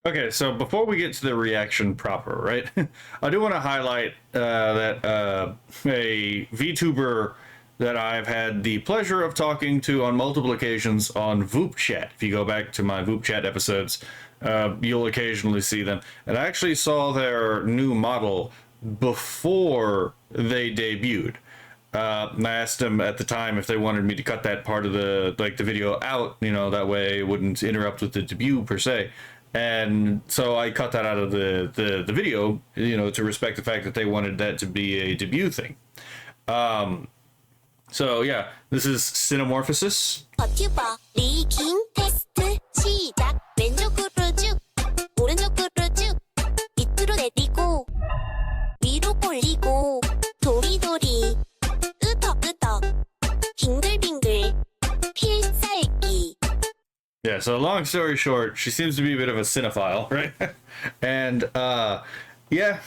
Okay, so before we get to the reaction proper, right? I do want to highlight that a VTuber that I've had the pleasure of talking to on multiple occasions on VoopChat. Chat. If you go back to my VoopChat Chat episodes, you'll occasionally see them. And I actually saw their new model before they debuted. And I asked them at the time if they wanted me to cut that part of the video out, that way it wouldn't interrupt with the debut per se. And so I cut that out of the video, to respect the fact that they wanted that to be a debut thing. So yeah, this is Cinemorphosis. 버튜버 리깅 테스트 시작. 왼쪽으로 쭉 오른쪽으로 쭉 밑으로 내리고 위로 올리고 도리도리 끄덕끄덕 빙글빙글 필살기. Yeah, so long story short, she seems to be a bit of a cinephile, right? And yeah,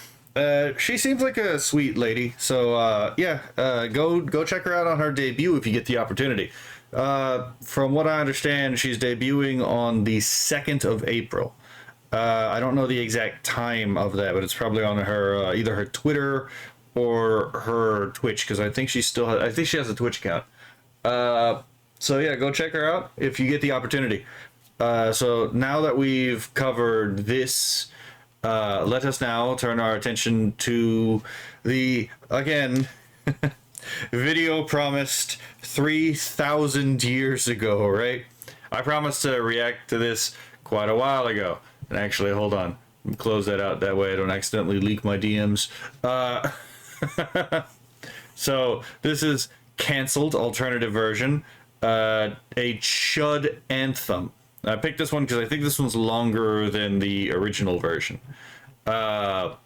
she seems like a sweet lady. So yeah, go check her out on her debut if you get the opportunity. From what I understand, she's debuting on the 2nd of April. I don't know the exact time of that, but it's probably on her either her Twitter or her Twitch, because I think she has a Twitch account. So yeah, go check her out if you get the opportunity. So now that we've covered this, let us now turn our attention to the, again, video promised 3,000 years ago, right? I promised to react to this quite a while ago. And actually, hold on. Let me close that out, that way I don't accidentally leak my DMs. So this is canceled alternative version. A Chud Anthem. I picked this one because I think this one's longer than the original version. So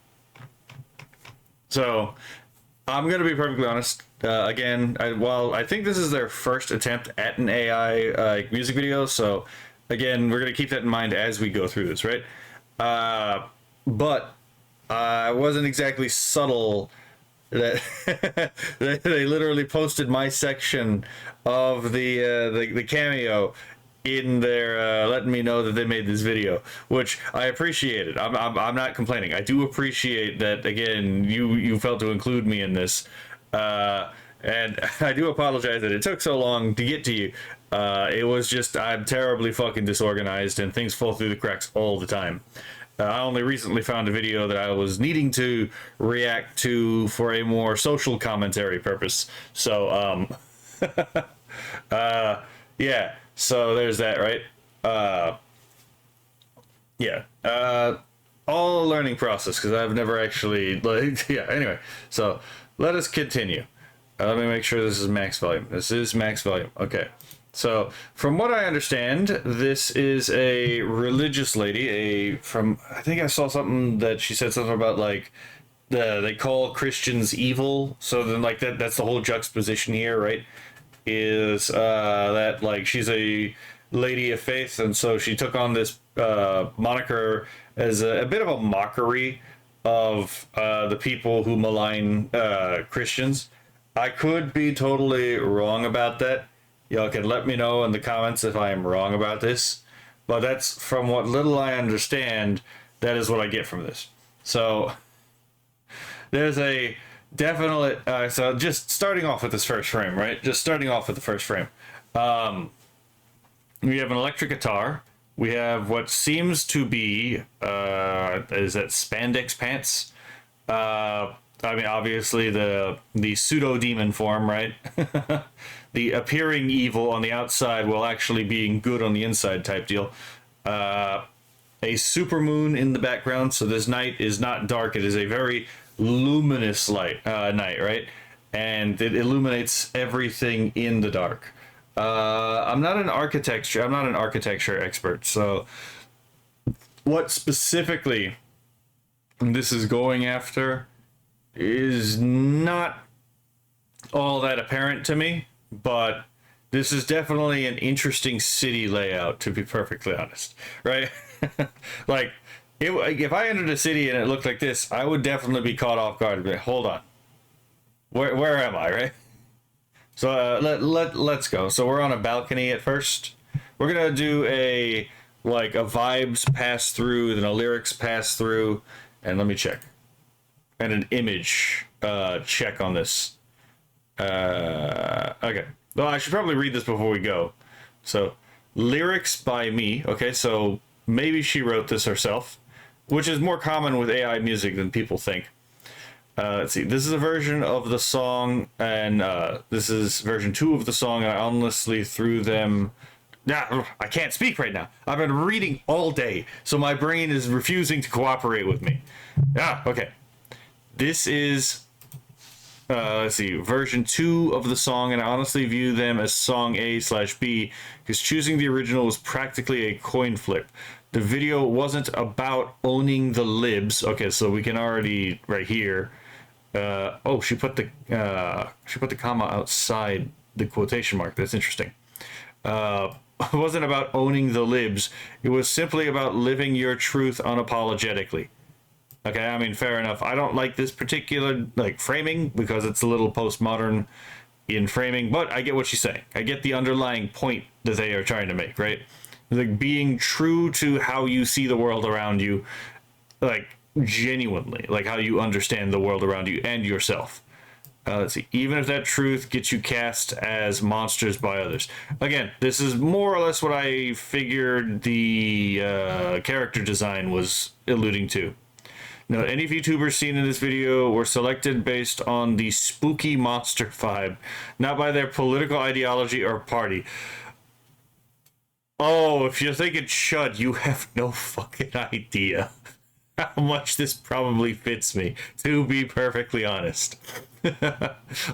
I'm gonna be perfectly honest. Again, while I think this is their first attempt at an AI music video, so again, we're gonna keep that in mind as we go through this, right? But I wasn't exactly subtle that they literally posted my section of the cameo in there, letting me know that they made this video, which I appreciated. I'm not complaining. I do appreciate that. Again, you felt to include me in this, and I do apologize that it took so long to get to you. It was just I'm terribly fucking disorganized and things fall through the cracks all the time. I only recently found a video that I was needing to react to for a more social commentary purpose. So, yeah, so there's that, right? Yeah, all a learning process, because I've never actually, yeah, anyway, so let us continue. Let me make sure this is max volume. This is max volume, okay. So, from what I understand, this is a religious lady. I think I saw something that she said something about they call Christians evil. So then that's the whole juxtaposition here, right? Is that she's a lady of faith, and so she took on this moniker as a bit of a mockery of the people who malign Christians. I could be totally wrong about that. Y'all can let me know in the comments if I am wrong about this, but that's from what little I understand, that is what I get from this. So there's a definite, so just starting off with this first frame, right? Just starting off with the first frame. We have an electric guitar. We have what seems to be, is that spandex pants? I mean, obviously the pseudo demon form, right? The appearing evil on the outside while actually being good on the inside type deal. A supermoon in the background, so this night is not dark. It is a very luminous night, right? And it illuminates everything in the dark. I'm not an architecture expert, so what specifically this is going after is not all that apparent to me, but this is definitely an interesting city layout, to be perfectly honest, right? If I entered a city and it looked like this, I would definitely be caught off guard. But hold on, where am I, right? So let's go. So we're on a balcony at first. We're gonna do a like a vibes pass through, then a lyrics pass through, and let me check. And an image check on this. Okay. Well, I should probably read this before we go. So, lyrics by me. Okay, so maybe she wrote this herself, which is more common with AI music than people think. Let's see. This is a version of the song, and this is version 2 of the song, and I honestly threw them... Nah, I can't speak right now. I've been reading all day, so my brain is refusing to cooperate with me. Okay. This is... let's see, version 2 of the song, and I honestly view them as song A/B, because choosing the original was practically a coin flip. The video wasn't about owning the libs. Okay, so we can already, right here, oh, she put the comma outside the quotation mark. That's interesting. It wasn't about owning the libs. It was simply about living your truth unapologetically. Okay, I mean, fair enough. I don't like this particular framing because it's a little postmodern in framing, but I get what she's saying. I get the underlying point that they are trying to make, right? Like being true to how you see the world around you, like genuinely, like how you understand the world around you and yourself. Let's see. Even if that truth gets you cast as monsters by others. Again, this is more or less what I figured the character design was alluding to. No, any VTubers seen in this video were selected based on the spooky monster vibe, not by their political ideology or party. Oh, if you're thinking Chud, you have no fucking idea how much this probably fits me, to be perfectly honest.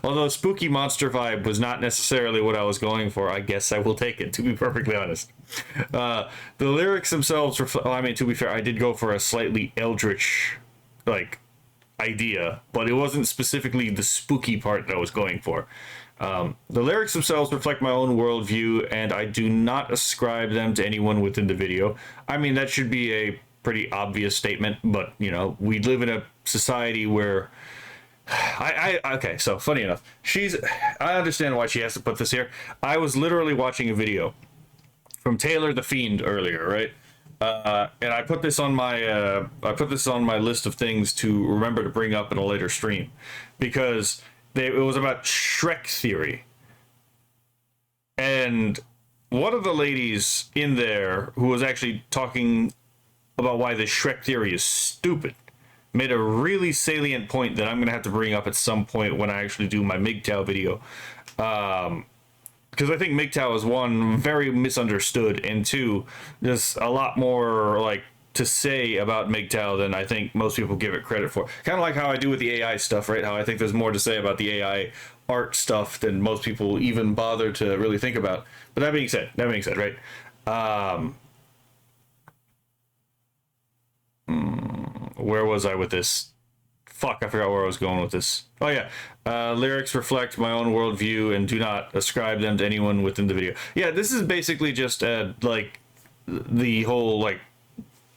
Although spooky monster vibe was not necessarily what I was going for, I guess I will take it, to be perfectly honest. The lyrics themselves reflect... I mean, to be fair, I did go for a slightly eldritch idea, but it wasn't specifically the spooky part that I was going for. The lyrics themselves reflect my own worldview, and I do not ascribe them to anyone within the video. I mean, that should be a pretty obvious statement, but, you know, we live in a society where... okay, so, funny enough, I understand why she has to put this here. I was literally watching a video from Taylor the Fiend earlier, right? And I put this on my list of things to remember to bring up in a later stream, because it was about Shrek theory. And one of the ladies in there who was actually talking about why the Shrek theory is stupid made a really salient point that I'm going to have to bring up at some point when I actually do my MGTOW video. Because I think MGTOW is, one, very misunderstood, and two, there's a lot more to say about MGTOW than I think most people give it credit for. Kind of like how I do with the AI stuff, right? How I think there's more to say about the AI art stuff than most people even bother to really think about. But that being said, right? Where was I with this? Fuck, I forgot where I was going with this. Oh yeah, lyrics reflect my own worldview and do not ascribe them to anyone within the video. Yeah, this is basically just the whole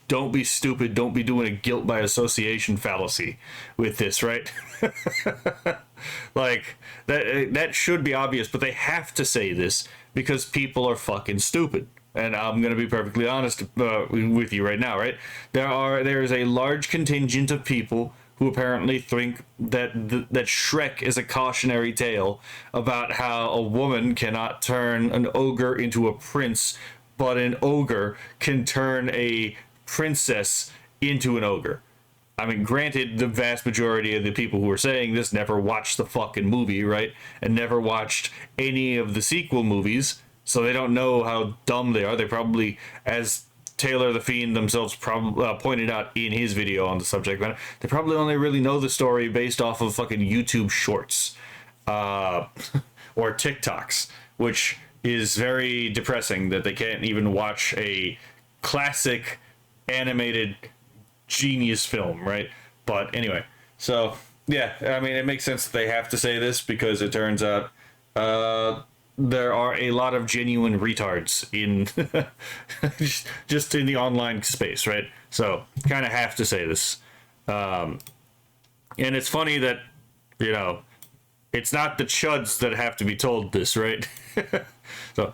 don't be stupid, don't be doing a guilt by association fallacy with this, right? That should be obvious, but they have to say this because people are fucking stupid. And I'm going to be perfectly honest with you right now, right? There is a large contingent of people who apparently think that Shrek is a cautionary tale about how a woman cannot turn an ogre into a prince, but an ogre can turn a princess into an ogre. I mean, granted, the vast majority of the people who are saying this never watched the fucking movie, right? And never watched any of the sequel movies, so they don't know how dumb they are. They probably, as Taylor the Fiend themselves pointed out in his video on the subject matter, they probably only really know the story based off of fucking YouTube shorts or TikToks, which is very depressing that they can't even watch a classic animated genius film, right? But anyway, so yeah, I mean, it makes sense that they have to say this because it turns out there are a lot of genuine retards in just in the online space, right? So kind of have to say this. And it's funny that, you know, it's not the chuds that have to be told this, right? So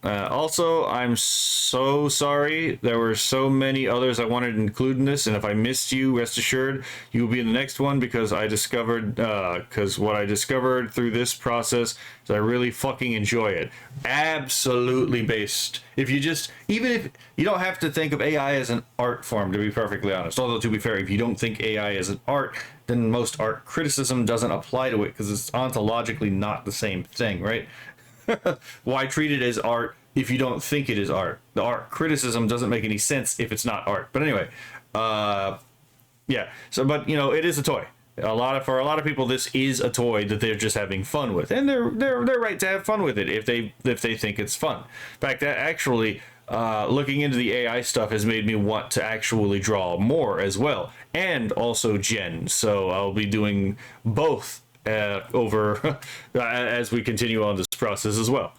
Also, I'm so sorry. There were so many others I wanted to include in this, and if I missed you, rest assured you will be in the next one, because what I discovered through this process is I really fucking enjoy it. Absolutely based. Even if you don't have to think of AI as an art form, to be perfectly honest. Although, to be fair, if you don't think AI is an art, then most art criticism doesn't apply to it, because it's ontologically not the same thing, right? Why treat it as art if you don't think it is art? The art criticism doesn't make any sense if it's not art. But anyway, yeah. So, but you know, it is a toy. For a lot of people, this is a toy that they're just having fun with, and they're right to have fun with it if they think it's fun. In fact, that actually, looking into the AI stuff has made me want to actually draw more as well, and also gen. So I'll be doing both over as we continue on this process as well.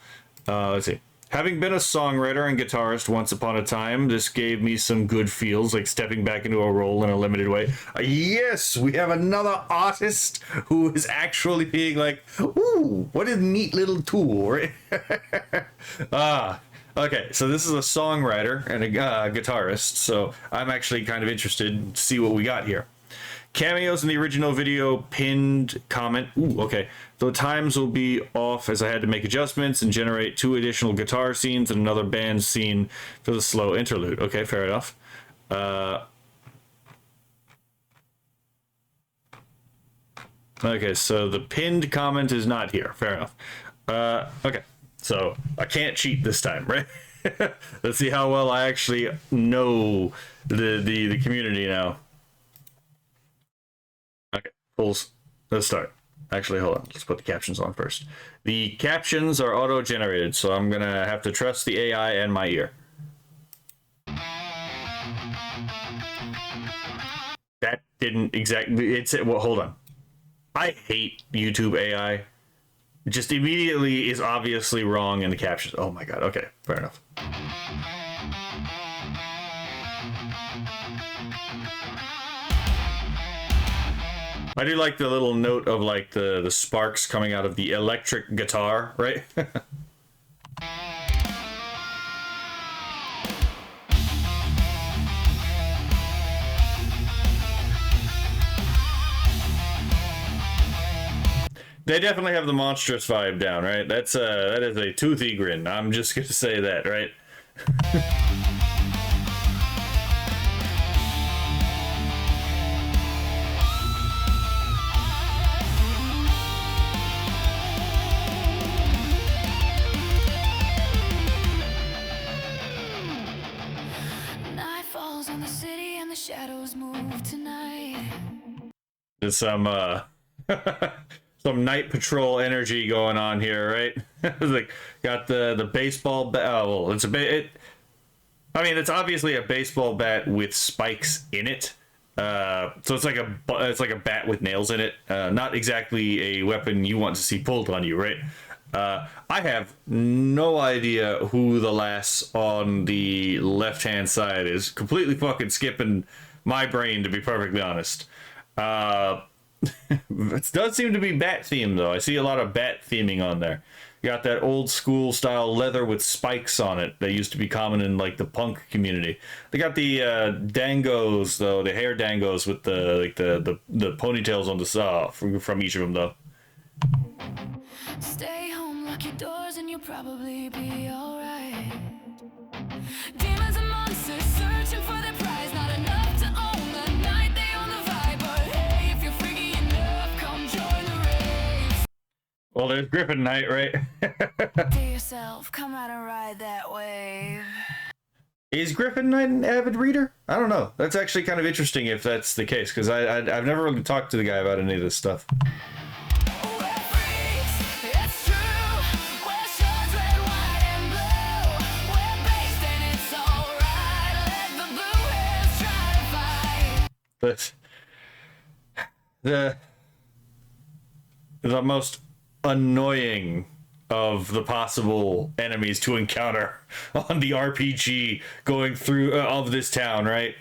Let's see. Having been a songwriter and guitarist once upon a time, this gave me some good feels, like stepping back into a role in a limited way. Yes, we have another artist who is actually being like, ooh, what a neat little tool, right? Okay, so this is a songwriter and a guitarist, so I'm actually kind of interested to see what we got here. Cameos in the original video, pinned comment. Ooh, okay. The times will be off as I had to make adjustments and generate 2 additional guitar scenes and another band scene for the slow interlude. Okay, fair enough. Okay, so the pinned comment is not here. Fair enough. Okay, so I can't cheat this time, right? Let's see how well I actually know the community now. Okay, let's start. Actually, hold on. Let's put the captions on first. The captions are auto-generated, so I'm gonna have to trust the AI and my ear. That didn't exactly... Well, hold on. I hate YouTube AI. Just immediately is obviously wrong in the captions. Oh my god, okay, fair enough. I do like the little note of like the sparks coming out of the electric guitar, right? They definitely have the monstrous vibe down, right? That is a toothy grin. I'm just gonna say that, right? Shadows move tonight. There's some some night patrol energy going on here, right? Like got the baseball bat. Oh, well, it's I mean, it's obviously a baseball bat with spikes in it. So it's like a bat with nails in it. Not exactly a weapon you want to see pulled on you, right? I have no idea who the lass on the left-hand side is. Completely fucking skipping my brain, to be perfectly honest. It does seem to be bat themed, though. I see a lot of bat theming on there. You got that old school style leather with spikes on it that used to be common in like the punk community. They got the dangos, though, the hair dangos with the ponytails on the from each of them, though. Stay home, lock your doors, and you'll probably be alright. Demons and monsters searching for their prize, not enough to own the night, they own the vibe. But hey, if you're freaky enough, come join the rave. Well, there's Griffin Knight, right? To yourself, come out and ride that wave. Is Griffin Knight an avid reader? I don't know. That's actually kind of interesting if that's the case, because I've never really talked to the guy about any of this stuff. But the most annoying of the possible enemies to encounter on the RPG going through of this town, right?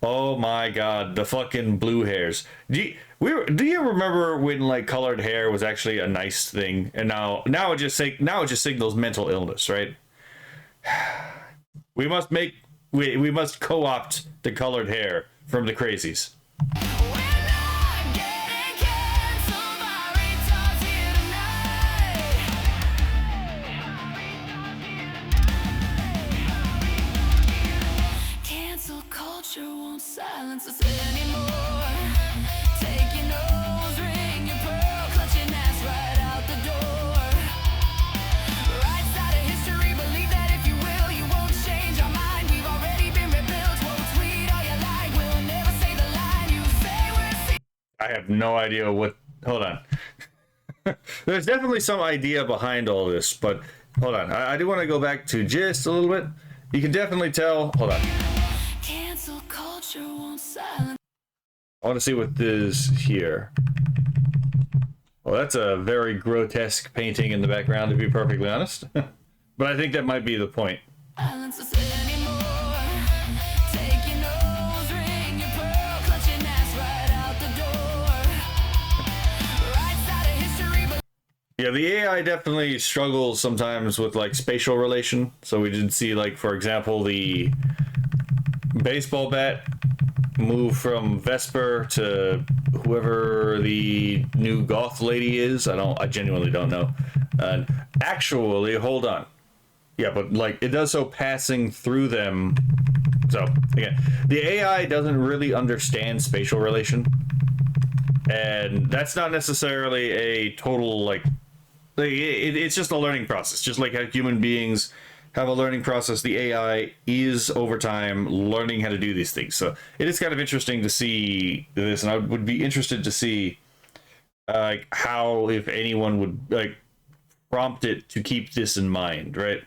Oh my god, the fucking blue hairs. Do you remember when like colored hair was actually a nice thing, and now it just signals mental illness, right? We must make we must co-opt the colored hair from the crazies. We're not getting canceled by retards here tonight. Cancel culture won't silence us anymore. Take your nose ring, your pearl, clutch your ass right out the door. Right side of history, believe that if you will, you won't change our mind. We've already been rebuilt. Won't tweet all you like, we'll never say the line you say. We're I have no idea what. Hold on. There's definitely some idea behind all this, but hold on. I do want to go back to just a little bit. You can definitely tell. Hold on. cancel culture won't silence. I want to see what this here. Well, that's a very grotesque painting in the background, to be perfectly honest. But I think that might be the point. Silence us anymore. Take your nose ring, your pearl, clutch your ass right out the door. Right side of history, but Yeah, the AI definitely struggles sometimes with like spatial relation. So we did see, like, for example, the baseball bat move from Vesper to whoever the new goth lady is. I genuinely don't know. And actually, hold on. Yeah, but like it does so passing through them. So again, the AI doesn't really understand spatial relation, and that's not necessarily a total it's just a learning process. Just like how human beings have a learning process, the AI is over time learning how to do these things. So it is kind of interesting to see this, and I would be interested to see how, if anyone would like prompt it to keep this in mind, right?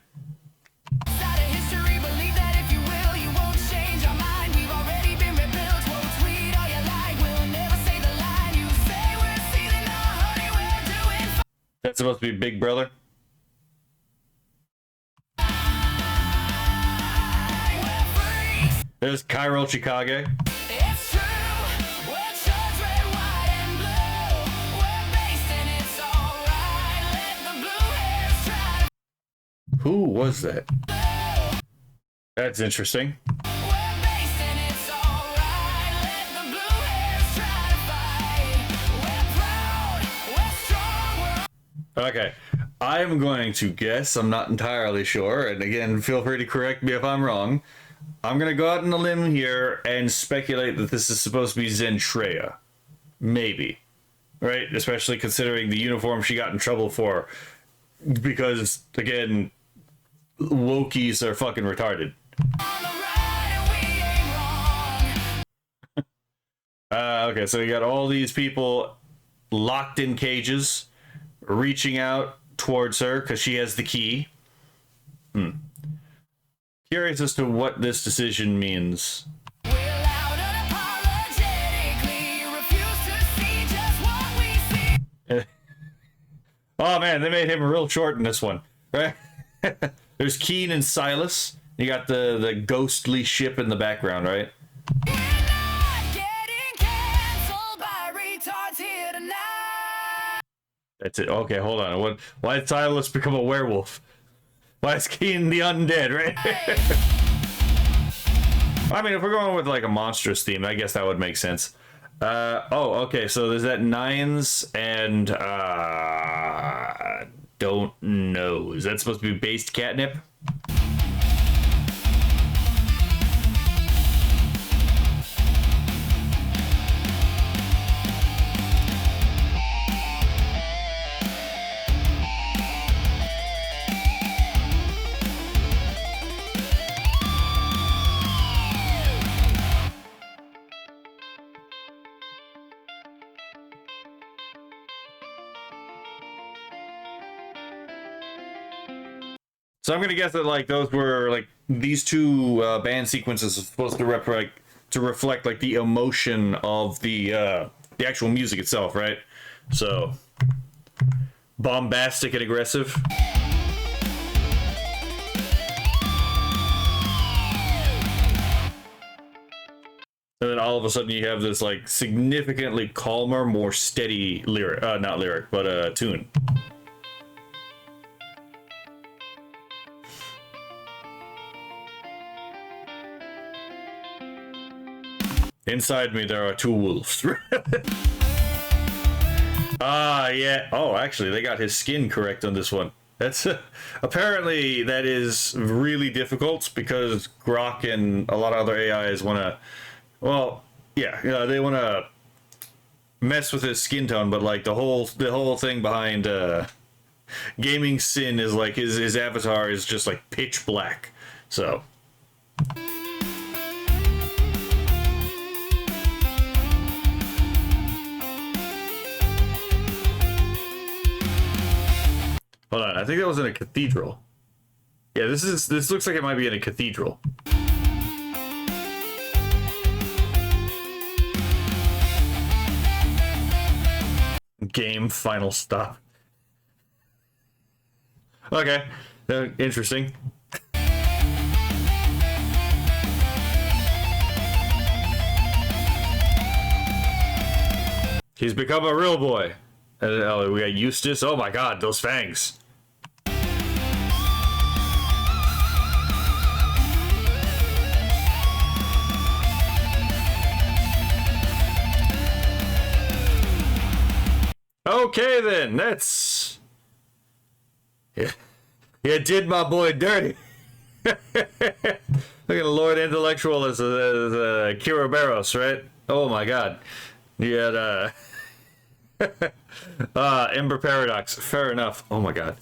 side of history, believe that if you will, you won't change our mind. We've already been rebuilt. Won't tweet all you like, we'll never say the line you say. We're sealing our honey, we're doing fine. That's supposed to be Big Brother. We're free. There's Cairo Chicago. It's true. We're Chud's red, white, and blue. We're based and it's alright. Let the blue hairs try Who was that? to That's interesting. We're based and it's alright. Let the blue hairs try to fight. We're proud. We're strong. We're Okay, I'm going to guess. I'm not entirely sure, and again, feel free to correct me if I'm wrong. I'm gonna go out on a limb here and speculate that this is supposed to be Zentreya. Maybe. Right? Especially considering the uniform she got in trouble for. Because, again, Wokies are fucking retarded. on the ride and we ain't wrong. Okay, so you got all these people locked in cages, reaching out towards her because she has the key. Curious as to what this decision means. We're loud unapologetically. Refuse to see just what we see. Oh man, they made him real short in this one, right? There's Keen and Silas. You got the ghostly ship in the background, right? We're not getting canceled by retards here tonight. That's it. Okay, hold on. Why did Silas become a werewolf? Why is Keen the undead, right? I mean, if we're going with like a monstrous theme, I guess that would make sense. Okay, so there's that Nines and don't know. Is that supposed to be based catnip? So I'm gonna guess that like those were like these two band sequences are supposed to reflect like the emotion of the actual music itself, right? So bombastic and aggressive. And then all of a sudden you have this like significantly calmer, more steady lyric, not lyric, but tune. Inside me, there are two wolves. Ah, yeah. Oh, actually, they got his skin correct on this one. That's apparently that is really difficult because Grok and a lot of other AIs want to, well, yeah, they want to mess with his skin tone, but like the whole thing behind Gaming Sin is like his avatar is just like pitch black. So. Hold on, I think that was in a cathedral. Yeah, this looks like it might be in a cathedral. Game final stop. Okay, interesting. He's become a real boy. Oh, we got Eustace. Oh my god, those fangs. Okay then, that's... Yeah, did my boy dirty. Look at Lord Intellectual as a Kiraberos, right? Oh my god. You had, Ember Paradox. Fair enough. Oh my god.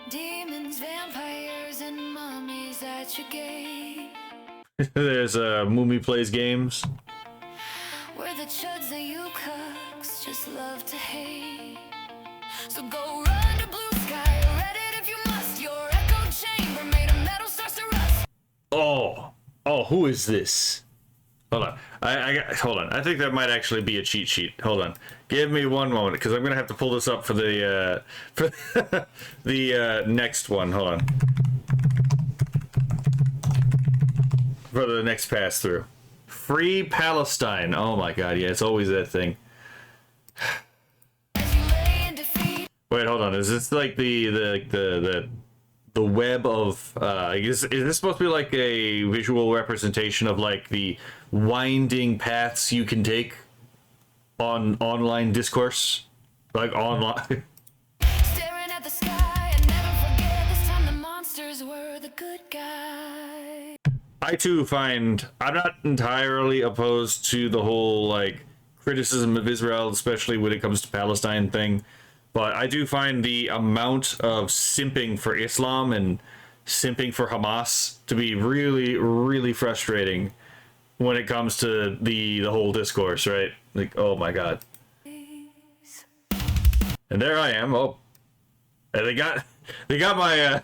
Demons, vampires, and mummies at your gate. There's Moomy Plays Games. Where the chuds and you cucks just love to hate. So go run to blue sky, Reddit if you must. Your echo chamber made of metal starts to rust. Oh, who is this? Hold on. Hold on. I think that might actually be a cheat sheet. Hold on. Give me one moment, because I'm gonna have to pull this up for the the next one. Hold on. For the next pass through. Free Palestine. Oh my god, yeah, it's always that thing. Wait, hold on. Is this like the web of is this supposed to be like a visual representation of like the winding paths you can take on online discourse? Like online. Staring at the sky and never forget this time the monsters were the good guys. I too find I'm not entirely opposed to the whole like criticism of Israel, especially when it comes to Palestine thing, but I do find the amount of simping for Islam and simping for Hamas to be really, really frustrating when it comes to the whole discourse, right? Like, oh my god. And there I am. Oh, and they got my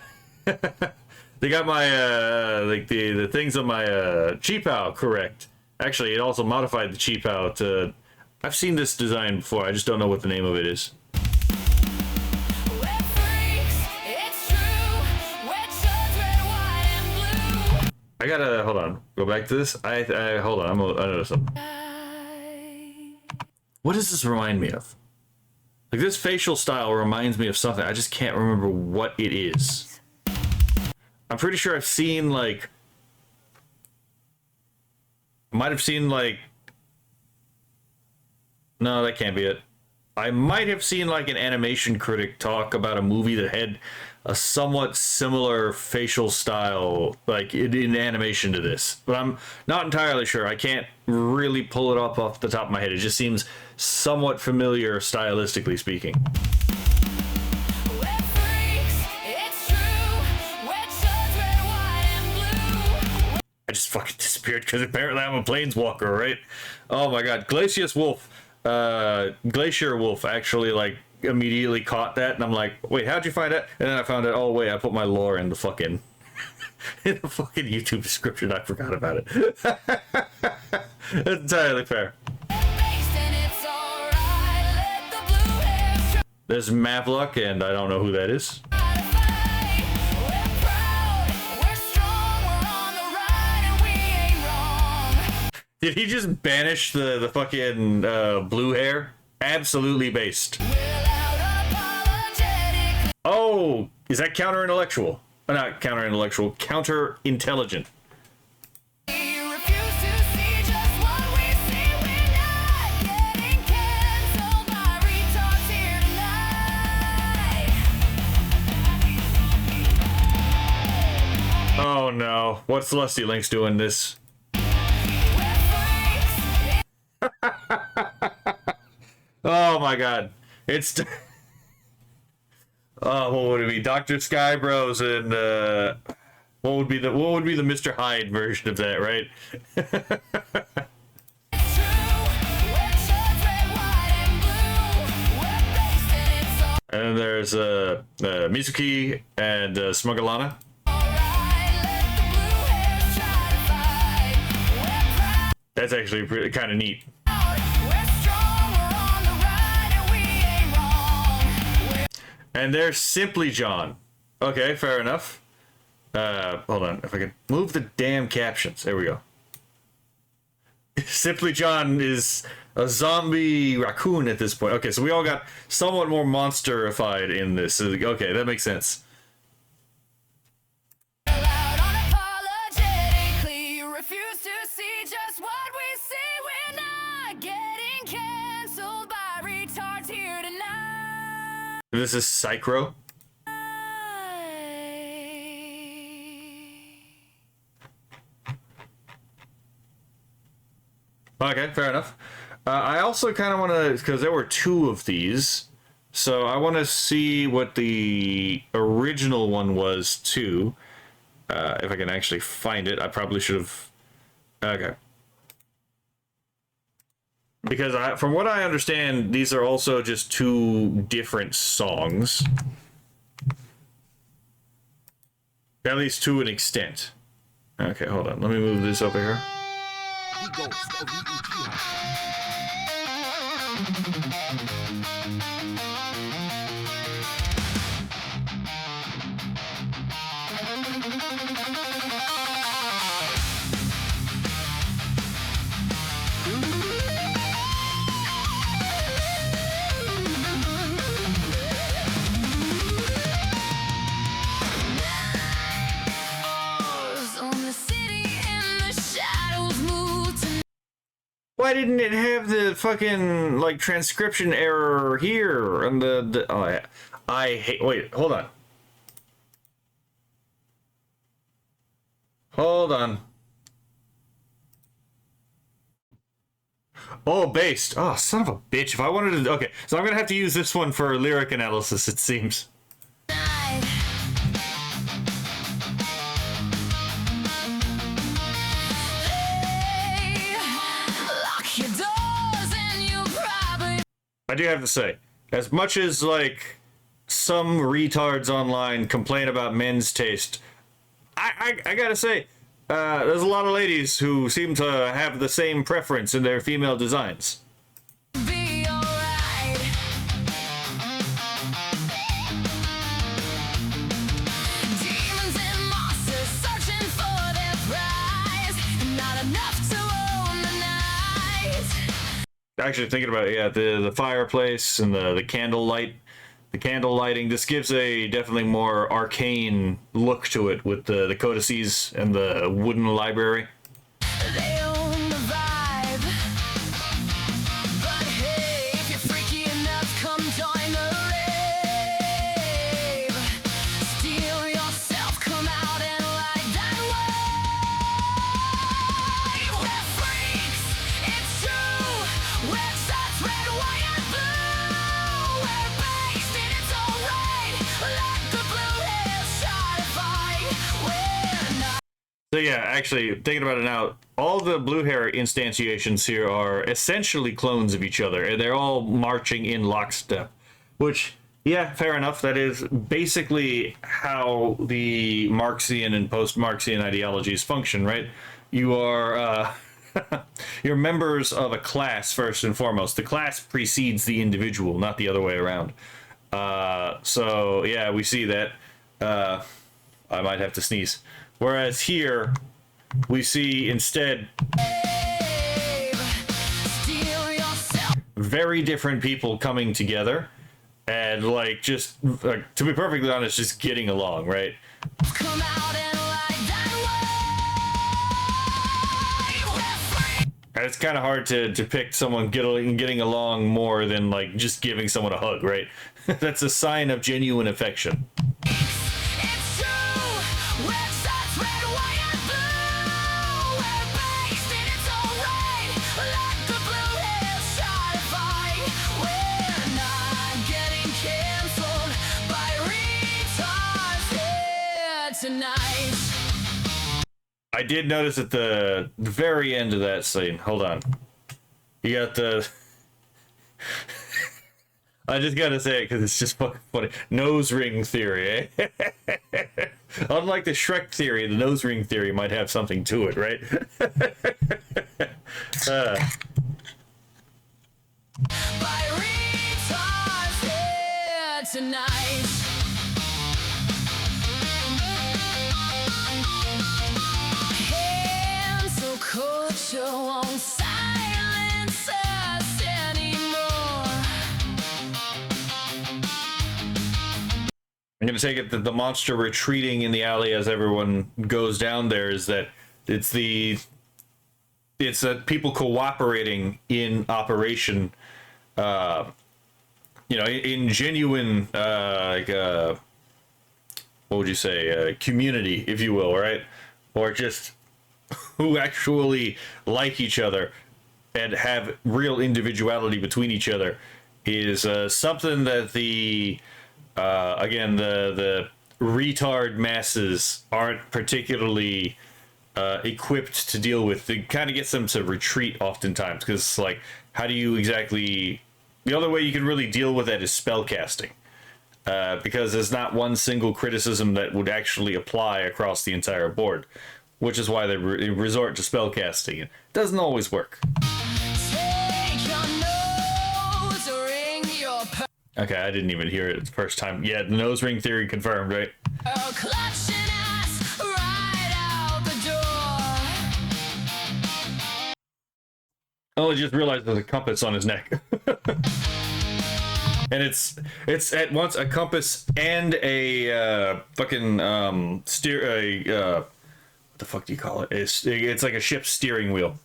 they got my like the things on my cheapao correct. Actually, it also modified the cheapao to. I've seen this design before. I just don't know what the name of it is. We're freaks, it's true. We're chuds, red, white, and blue. I gotta hold on. Go back to this. I hold on. I know something. What does this remind me of? Like this facial style reminds me of something. I just can't remember what it is. I'm pretty sure I've seen like. Might have seen like. No, that can't be it. I might have seen like an animation critic talk about a movie that had a somewhat similar facial style, like in animation to this. But I'm not entirely sure. I can't really pull it up off the top of my head. It just seems somewhat familiar stylistically speaking. We're freaks, it's true. We're chuds, red, white, and blue. I just fucking disappeared because apparently I'm a planeswalker, right? Oh my god. Glacier Wolf actually like immediately caught that, and I'm like, wait, how'd you find that? And then I found out, oh wait, I put my lore in the fucking in the fucking YouTube description. I forgot about it. That's entirely fair. There's Mavluck, and I don't know who that is. Did he just banish the fucking blue hair? Absolutely based. Oh, Is that counter-intellectual? Not counter-intellectual, counter-intelligent. You refuse to see just what we see. We're not getting canceled by retards here tonight. Oh no. What's Celestia Links doing this? We're freaks. Oh my god. It's oh, what would it be? Dr. Skybros and what would be the Mr. Hyde version of that, right? It's true. We're Chud, red, white, and blue. We're based and it's And then there's Mizuki and Smugalana. alright. Let the blue hairs try to fight. We're proud. That's actually kind of neat. We're strong. We're on the ride and we ain't wrong. And there's Simply John. Okay, fair enough. Hold on, if I can move the damn captions. There we go. Simply John is a zombie raccoon at this point. Okay, so we all got somewhat more monsterified in this. Okay, that makes sense. Loud unapologetically, you refuse to see just what we see. We're not getting canceled by retards here tonight. This is Psychro. Okay, fair enough. I also kind of want to, because there were two of these, so I want to see what the original one was too. If I can actually find it, I probably should have. Okay. Because from what I understand, these are also just two different songs. At least to an extent. Okay, hold on. Let me move this over here. The ghost of the Uchiha. On the city and the shadows move tonight. Why didn't it have the fucking like transcription error here? And the oh yeah. I hate. Wait, hold on. Hold on. Oh, based. Oh, son of a bitch. If I wanted to. Okay, so I'm gonna have to use this one for lyric analysis, it seems. Hey, lock your doors and you'll probably I do have to say, as much as like some retards online complain about men's taste, I gotta say, there's a lot of ladies who seem to have the same preference in their female designs. be alright. Demons and monsters searching for their prize. Not enough to own the night. Actually, thinking about it, yeah, the fireplace and the candle light, the candle lighting. This gives a definitely more arcane look to it with the codices and the wooden library. They own the vibe. But hey, if you're freaky enough, come join the rave. Steal yourself, come out and light that way. We're freaks, it's true. We're such red, white, and blue. We're based and it's alright. Let the blue hairs try to fight. We're not. So yeah, actually, thinking about it now, all the blue hair instantiations here are essentially clones of each other, and they're all marching in lockstep. Which, yeah, fair enough. That is basically how the Marxian and post-Marxian ideologies function, right? You are you're members of a class first and foremost. The class precedes the individual, not the other way around. So yeah, we see that. I might have to sneeze. Whereas here, we see instead Steal yourself. very different people coming together, and like just to be perfectly honest, just getting along, right? Come out and light that way. We're free. And it's kind of hard to pick someone getting along more than like just giving someone a hug, right? That's a sign of genuine affection. It's true. Red shirts, red, white, and blue. We're based in its own right. Let the blue hills shine. We're not getting canceled by retards here tonight. I did notice at the very end of that scene. Hold on. You got the. I just gotta say it because it's just fucking funny. Nose ring theory, eh? Unlike the Shrek theory, the nose ring theory might have something to it, right? By retards here tonight. Cancel culture won't silence us anymore. I'm gonna take it that the monster retreating in the alley as everyone goes down there is that it's people cooperating in operation, in genuine what would you say, community, if you will, right? Or just who actually like each other and have real individuality between each other is something that the retard masses aren't particularly equipped to deal with. It kind of gets them to retreat oftentimes because, like, how do you exactly? The other way you can really deal with that is spell casting, because there's not one single criticism that would actually apply across the entire board, which is why they resort to spell casting. It doesn't always work. Take your nose ring, your Okay, I didn't even hear it the first time. Yeah, the nose ring theory confirmed, right? pearl clutching ass right out the door. Oh, I just realized there's a compass on his neck. And it's at once a compass and a fucking what the fuck do you call it? It's like a ship's steering wheel.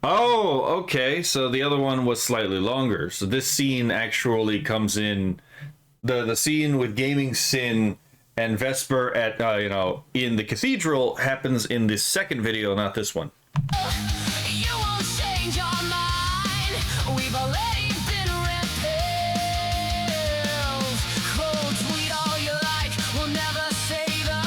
Oh, okay. So the other one was slightly longer. So this scene actually comes in the scene with Gaming Sin and Vesper at in the cathedral happens in this second video, not this one. You won't change your mind. We've already been repelled. Cold tweet all you like. We'll never say the line.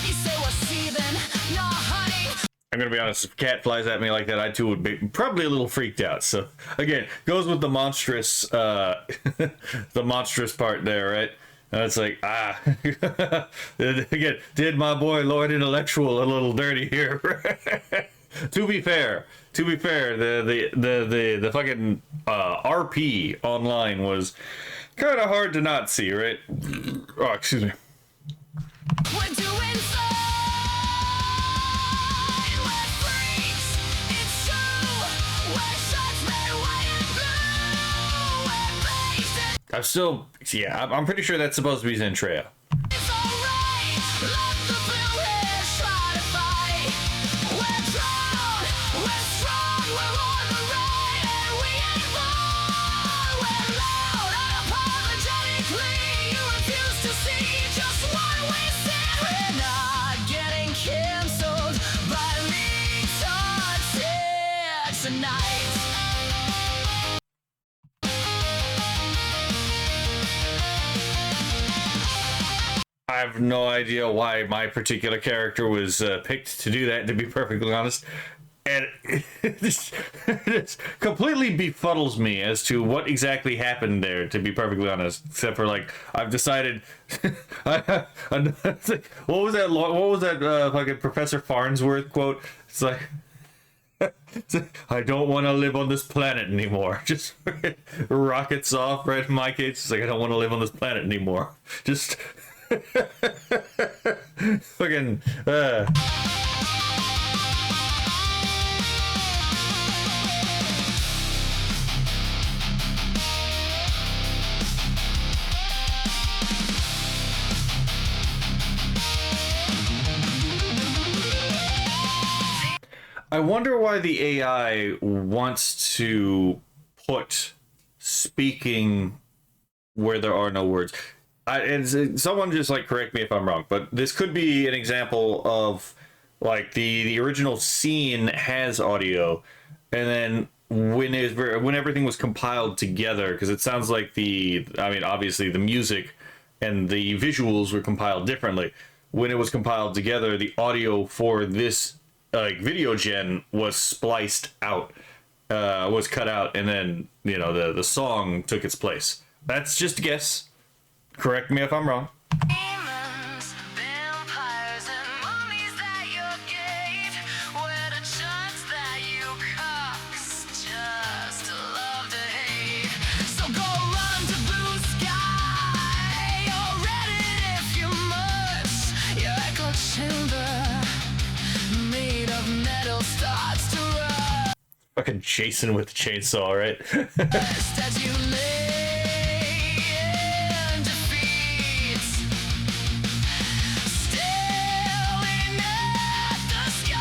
You say we're seething. No, honey. I'm gonna be honest, if a cat flies at me like that, I too would be probably a little freaked out. So again, goes with the monstrous the monstrous part there, right? And it's like, again, did my boy Lord Intellectual a little dirty here? To be fair, the fucking RP online was kind of hard to not see, right? Oh, excuse me. We're doing fine. We're freaks. It's true. We're shots red, white, and blue. We're based in I'm still, I'm pretty sure that's supposed to be Zentrea. it's alright. Let the blue hair try to fight. We're proud. We're strong. We're on the right. And we ain't wrong. We're loud. Unapologetically. You refuse to see just what we said. We're not getting canceled by retards here tonight. I have no idea why my particular character was picked to do that, to be perfectly honest. And it just completely befuddles me as to what exactly happened there, to be perfectly honest. Except for, like, I've decided... what was that fucking Professor Farnsworth quote? It's like... I don't want to live on this planet anymore. Just rockets off, right? In my case, it's like, I don't want to live on this planet anymore. Just... fucking I wonder why the AI wants to put speaking where there are no words. Someone just like correct me if I'm wrong, but this could be an example of like the original scene has audio, and then when everything was compiled together, because it sounds like obviously the music and the visuals were compiled differently. When it was compiled together, the audio for this video gen was spliced out, was cut out, and then the song took its place. That's just a guess. Correct me if I'm wrong. Demons, vampires, and mummies that you gave were the chuds that you cocks just love to hate. So go run to blue sky or Reddit if you must. Your echo chamber made of metal starts to rust Fucking Jason with the chainsaw, right? as you lay in defeat, staring at the sky.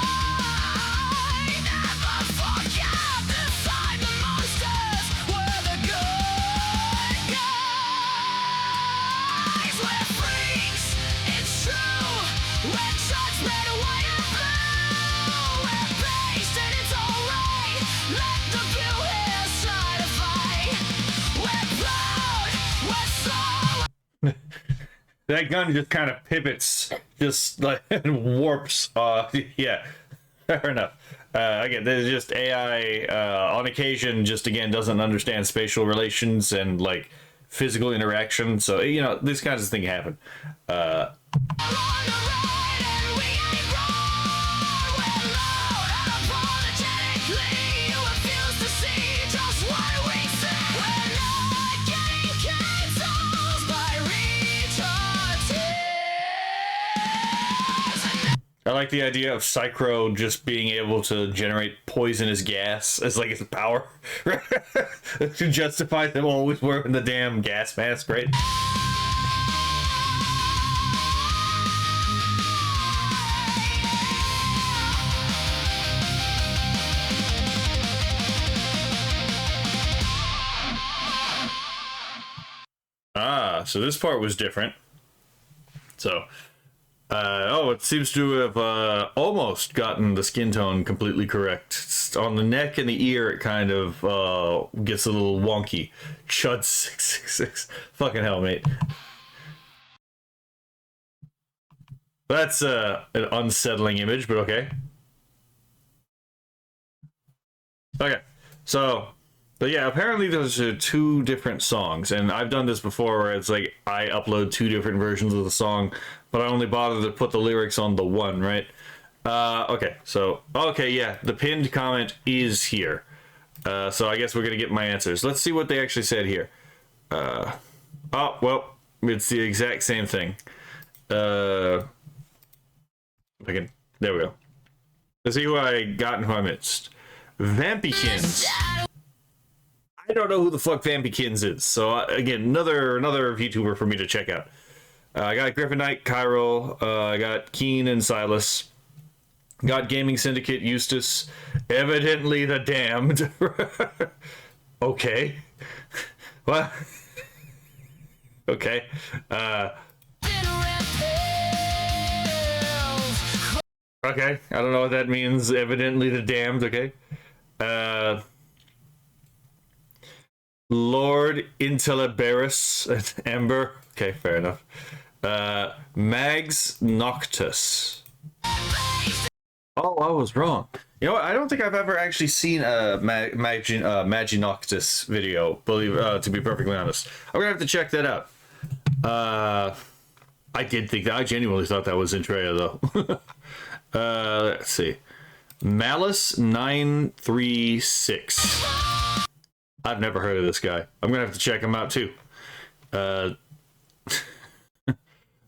Never forget beside the monsters were the good guys. We're freaks, it's true. We're chuds red, white, and blue. We're based and it's alright. Let the blue hair solidify. We're proud, we're so. That gun just kind of pivots, just like warps. Yeah, fair enough. Again, there's just AI on occasion, just again doesn't understand spatial relations and like physical interaction. So these kinds of things happen. On the right and we ain't wrong. We're loud unapologetically. You refuse to see just what we say. We're not getting cancelled by retards. I like the idea of Psychro just being able to generate poisonous gas as like his power to justify them always wearing the damn gas mask, right? So this part was different. So, it seems to have almost gotten the skin tone completely correct. On the neck and the ear, it kind of gets a little wonky. Chud 666. Fucking hell, mate. That's an unsettling image, but okay. Okay, so... But yeah, apparently those are two different songs, and I've done this before where it's like I upload two different versions of the song, but I only bother to put the lyrics on the one, right? Okay, yeah, the pinned comment is here. So I guess we're gonna get my answers. Let's see what they actually said here. Oh, well, it's the exact same thing. If I can, there we go. Let's see who I got and who I missed. Vampykins. I don't know who the fuck Vampykins is, so again, another VTuber for me to check out. I got Griffin Knight, Cairo, I got Keen and Silas, got Gaming Syndicate, Eustace, evidently the Damned. Okay. What? Okay. Okay, I don't know what that means. Evidently the Damned, okay. Lord Intelliberus Ember. Okay, fair enough. Mags Noctus. Oh, I was wrong. You know what? I don't think I've ever actually seen a Magi Noctus video, to be perfectly honest. I'm gonna have to check that out. I did think that. I genuinely thought that was Intrea, though. Let's see. Malice 936. I've never heard of this guy. I'm gonna have to check him out too.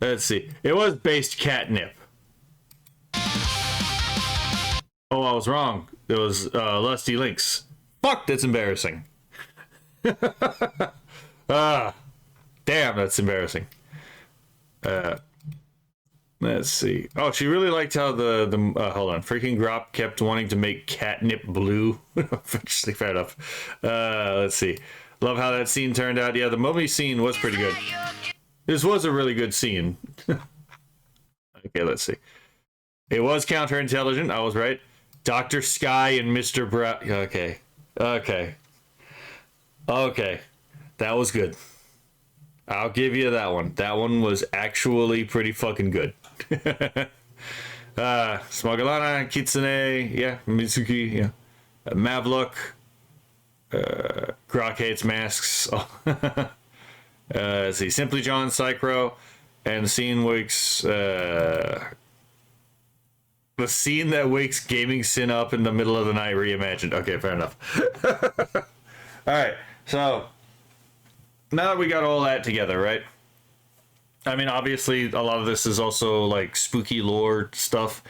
Let's see. It was based catnip. Oh, I was wrong. It was Lusty Lynx. Fuck, that's embarrassing. Damn, that's embarrassing. Let's see. Oh, she really liked how the hold on, freaking Grop kept wanting to make catnip blue. Actually, fair enough. Let's see. Love how that scene turned out. Yeah, the mummy scene was pretty good. This was a really good scene. Okay, let's see. It was counterintelligent. I was right. Dr. Sky and Mr. Brown. Okay. Okay. Okay. That was good. I'll give you that one. That one was actually pretty fucking good. Smogalana, Kitsune, yeah, Mitsuki, yeah. Mavlook, Grok hates masks. Let's see, Simply John, Psychro, and the scene wakes, the scene that wakes Gaming Sin up in the middle of the night reimagined. Okay, fair enough. Alright, so now that we got all that together, right? I mean, obviously, a lot of this is also like spooky lore stuff.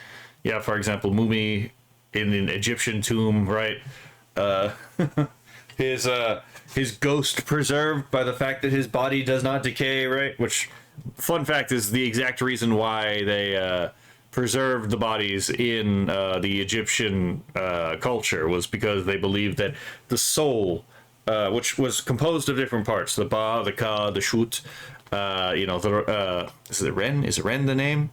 Yeah, for example, Mumi in an Egyptian tomb, right? His ghost preserved by the fact that his body does not decay, right? Which, fun fact, is the exact reason why they preserved the bodies in the Egyptian culture, was because they believed that the soul, which was composed of different parts, the Ba, the Ka, the Chud, you know, is it Ren? Is it Ren the name?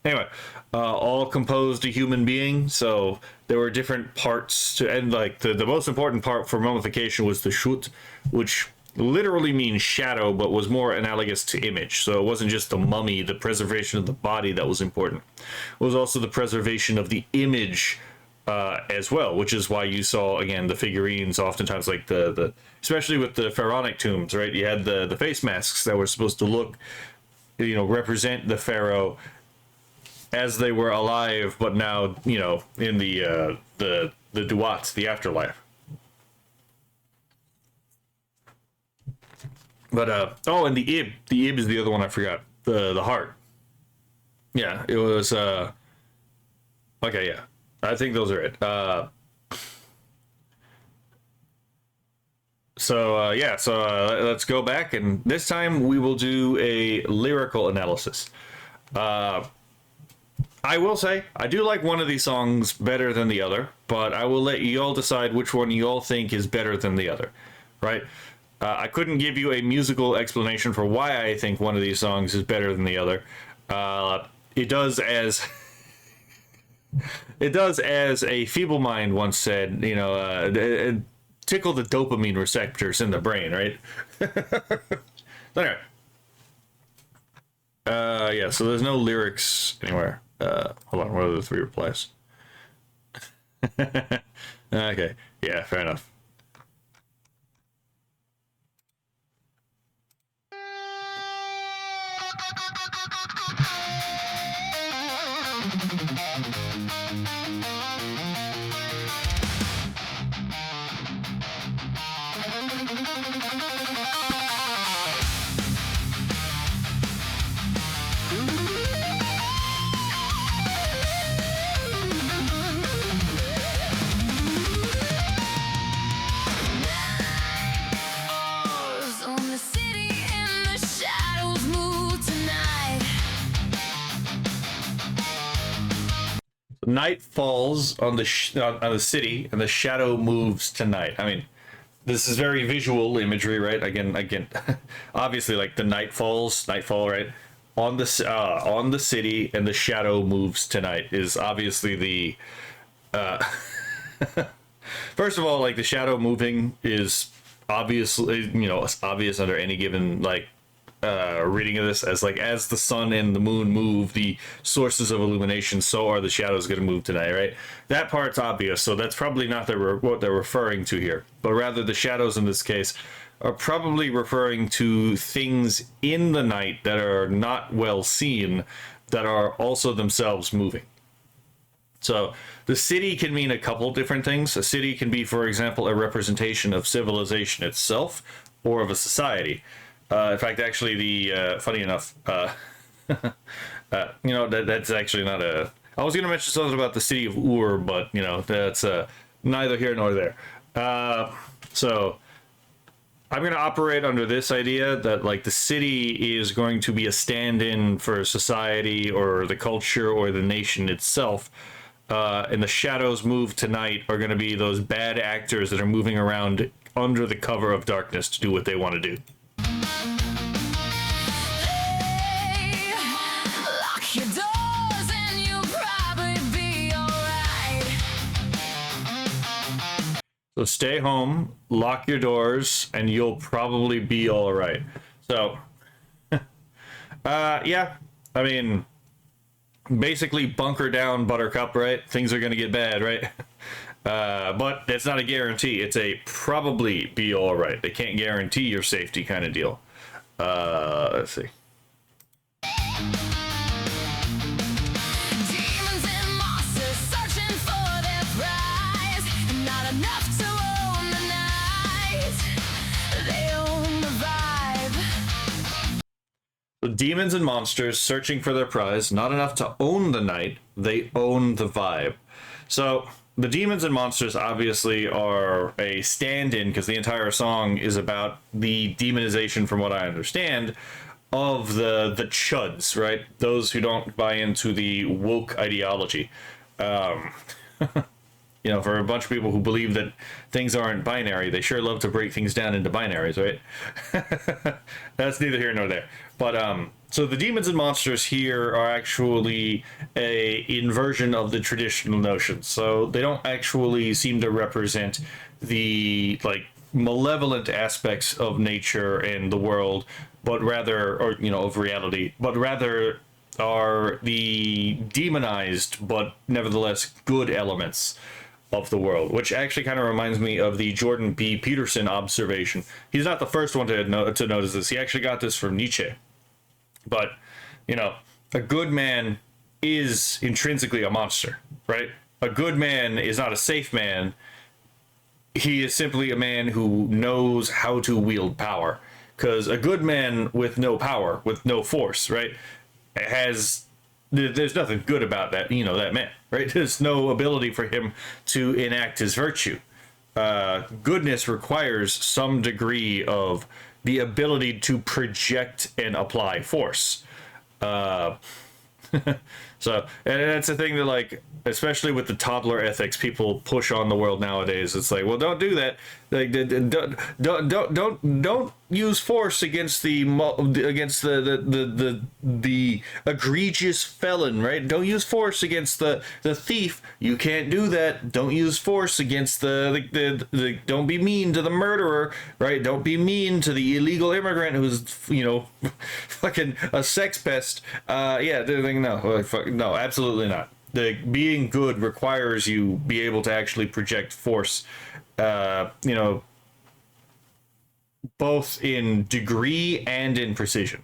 Anyway, all composed a human being, so there were different parts to, and like the most important part for mummification was the Chud, which literally means shadow, but was more analogous to image. So it wasn't just the mummy, the preservation of the body that was important. It was also the preservation of the image as well, which is why you saw, again, the figurines oftentimes, like the especially with the pharaonic tombs, right? You had the face masks that were supposed to look, you know, represent the pharaoh as they were alive, but now, you know, in the Duat, the afterlife. But oh, and the Ib is the other one I forgot. The heart. Yeah, it was okay, yeah. I think those are it. Let's go back, and this time we will do a lyrical analysis. I will say, I do like one of these songs better than the other, but I will let you all decide which one you all think is better than the other, right? I couldn't give you a musical explanation for why I think one of these songs is better than the other. It does as a feeble mind once said, you know, tickle the dopamine receptors in the brain, right? Anyway. Yeah, so there's no lyrics anywhere. Hold on, what are the 3 replies? Okay, yeah, fair enough. On the city and the shadows move tonight. Night falls on the city, and the shadow moves tonight. I mean, this is very visual imagery, right? Again, obviously, like the nightfall, right? On the city, and the shadow moves tonight is obviously the. First of all, like the shadow moving is obviously, you know, it's obvious under any given like reading of this, as like as the sun and the moon move, the sources of illumination, so are the shadows going to move tonight, right? That part's obvious, so that's probably not what they're referring to here, but rather the shadows in this case are probably referring to things in the night that are not well seen, that are also themselves moving. So the city can mean a couple different things. A city can be, for example, a representation of civilization itself or of a society. In fact, actually, funny enough, you know, that's actually not a. I was going to mention something about the city of Ur, but you know, that's neither here nor there. So I'm going to operate under this idea that like the city is going to be a stand-in for society or the culture or the nation itself. And the shadows move tonight are going to be those bad actors that are moving around under the cover of darkness to do what they want to do. Hey, lock your doors and you'll probably be alright. So stay home, lock your doors, and you'll probably be all right. So, yeah, I mean, basically bunker down, Buttercup, right? Things are gonna get bad, right? But it's not a guarantee. It's a probably be all right. They can't guarantee your safety kind of deal. Let's see. Demons and monsters searching for their prize. Not enough to own the night. They own the vibe. So demons and monsters searching for their prize. Not enough to own the night. They own the vibe. So the demons and monsters obviously are a stand-in because the entire song is about the demonization, from what I understand, of the chuds, right? Those who don't buy into the woke ideology. You know, for a bunch of people who believe that things aren't binary, they sure love to break things down into binaries, right? That's neither here nor there. But so the demons and monsters here are actually a inversion of the traditional notions. So they don't actually seem to represent the like malevolent aspects of nature and the world, but rather, or you know, of reality, but rather are the demonized but nevertheless good elements of the world, which actually kind of reminds me of the Jordan B. Peterson observation. He's not the first one to notice this. He actually got this from Nietzsche. But, you know, a good man is intrinsically a monster, right? A good man is not a safe man. He is simply a man who knows how to wield power. Because a good man with no power, with no force, right, there's nothing good about that, you know, that man, right? There's no ability for him to enact his virtue. Goodness requires some degree of the ability to project and apply force. So, and that's the thing that, like, especially with the toddler ethics people push on the world nowadays. It's like, well, don't do that. Like, don't use force against the egregious felon, right? Don't use force against the thief. You can't do that. Don't use force against the don't be mean to the murderer, right? Don't be mean to the illegal immigrant who's, you know, fucking a sex pest. Yeah, they're thinking, no, absolutely not. The being good requires you be able to actually project force, you know, both in degree and in precision.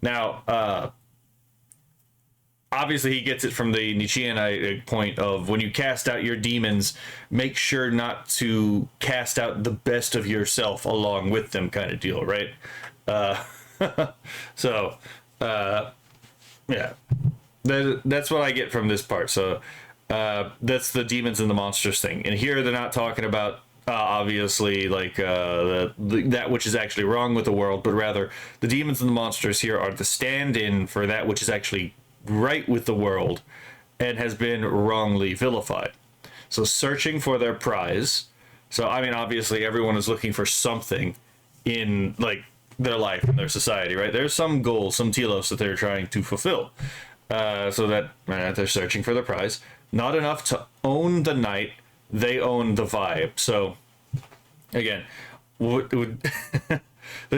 Now, obviously he gets it from the Nietzschean point of when you cast out your demons, make sure not to cast out the best of yourself along with them, kind of deal, right? So, yeah. That's what I get from this part. So that's the demons and the monsters thing. And here they're not talking about obviously like that which is actually wrong with the world, but rather the demons and the monsters here are the stand-in for that which is actually right with the world and has been wrongly vilified. So searching for their prize. So I mean, obviously everyone is looking for something in like their life and their society, right? There's some goal, some telos that they're trying to fulfill. So that they're searching for the prize. Not enough to own the night, they own the vibe. So, again, the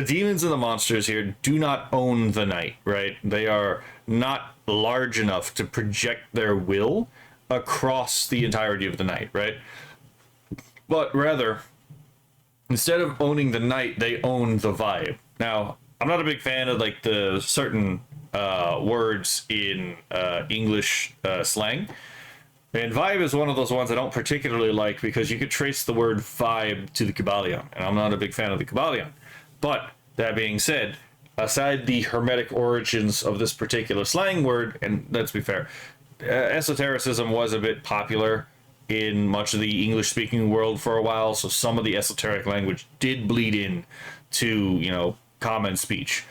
demons and the monsters here do not own the night, right? They are not large enough to project their will across the entirety of the night, right? But rather, instead of owning the night, they own the vibe. Now, I'm not a big fan of like the certain words in English slang, and vibe is one of those ones I don't particularly like because you could trace the word vibe to the Kybalion, and I'm not a big fan of the Kybalion. But that being said, aside the hermetic origins of this particular slang word, and let's be fair, esotericism was a bit popular in much of the English speaking world for a while, so some of the esoteric language did bleed in to, you know, common speech.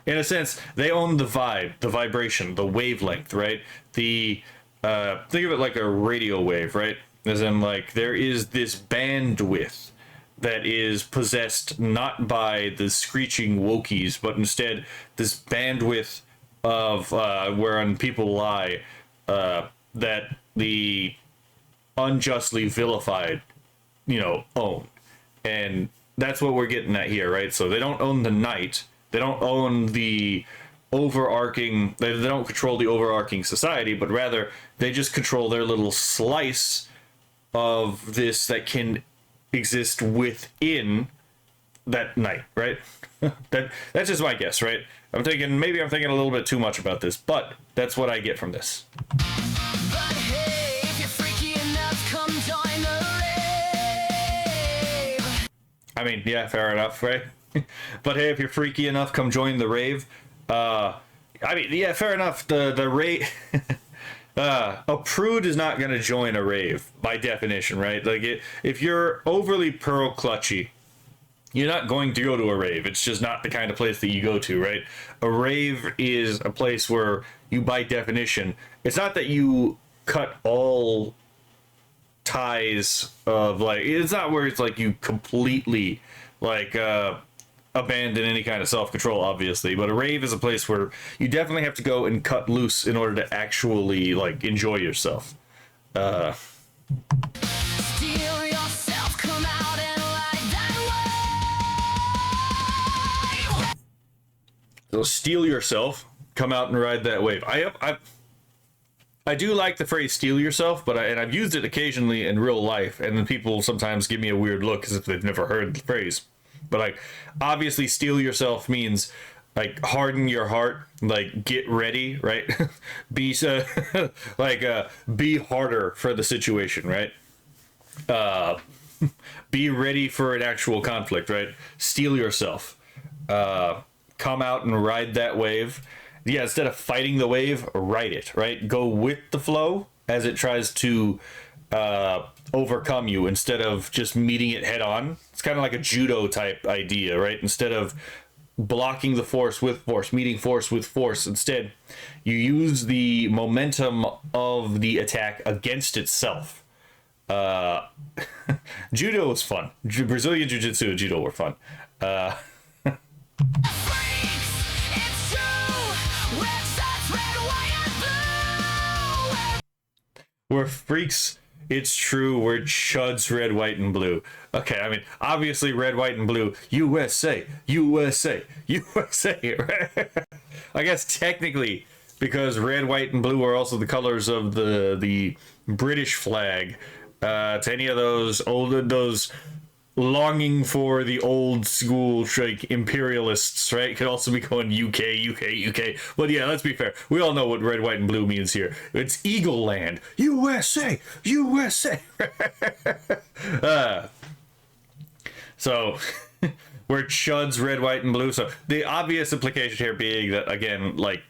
In a sense, they own the vibe, the vibration, the wavelength, right? The think of it like a radio wave, right? As in, like, there is this bandwidth that is possessed not by the screeching wokies, but instead this bandwidth of wherein people lie, that the unjustly vilified, you know, own. And that's what we're getting at here, right? So they don't own the night. They don't own the overarching, they don't control the overarching society, but rather they just control their little slice of this that can exist within that night, right? That's just my guess, right? Maybe I'm thinking a little bit too much about this, but that's what I get from this. But hey, if you're freaky enough, come join the rave. I mean, yeah, fair enough, right? But hey, if you're freaky enough, come join the rave. I mean, yeah, fair enough. The rave, a prude is not going to join a rave by definition, right? Like, if you're overly pearl clutchy, you're not going to go to a rave. It's just not the kind of place that you go to, right? A rave is a place where you, by definition, it's not that you cut all ties of, like, it's not where it's like you completely, like, abandon any kind of self-control, obviously, but a rave is a place where you definitely have to go and cut loose in order to actually, like, enjoy yourself. Steal yourself, come out and ride that wave. So steal yourself, come out and ride that wave. I do like the phrase "steal yourself," but I've used it occasionally in real life, and then people sometimes give me a weird look as if they've never heard the phrase. But, like, obviously steal yourself means, like, harden your heart, like, get ready, right? Be be harder for the situation, right? Be ready for an actual conflict, right? Steal yourself. Come out and ride that wave. Yeah, instead of fighting the wave, ride it, right? Go with the flow as it tries to overcome you instead of just meeting it head on. It's kind of like a judo type idea, right? Instead of blocking the force with force, meeting force with force, instead you use the momentum of the attack against itself. Judo was fun. Brazilian jiu-jitsu and judo were fun. Freaks, it's true. Red shirts, red, white, and blue. We're freaks. It's true. We're chuds, red, white, and blue. Okay, I mean, obviously red, white, and blue. USA, USA, USA. Right? I guess technically, because red, white, and blue are also the colors of the British flag. To any of those longing for the old school, like, imperialists, right? Could also be going UK. But yeah, let's be fair. We all know what red, white, and blue means here. It's Eagle Land. USA. So we're chuds, red, white, and blue. So the obvious implication here being that, again, like,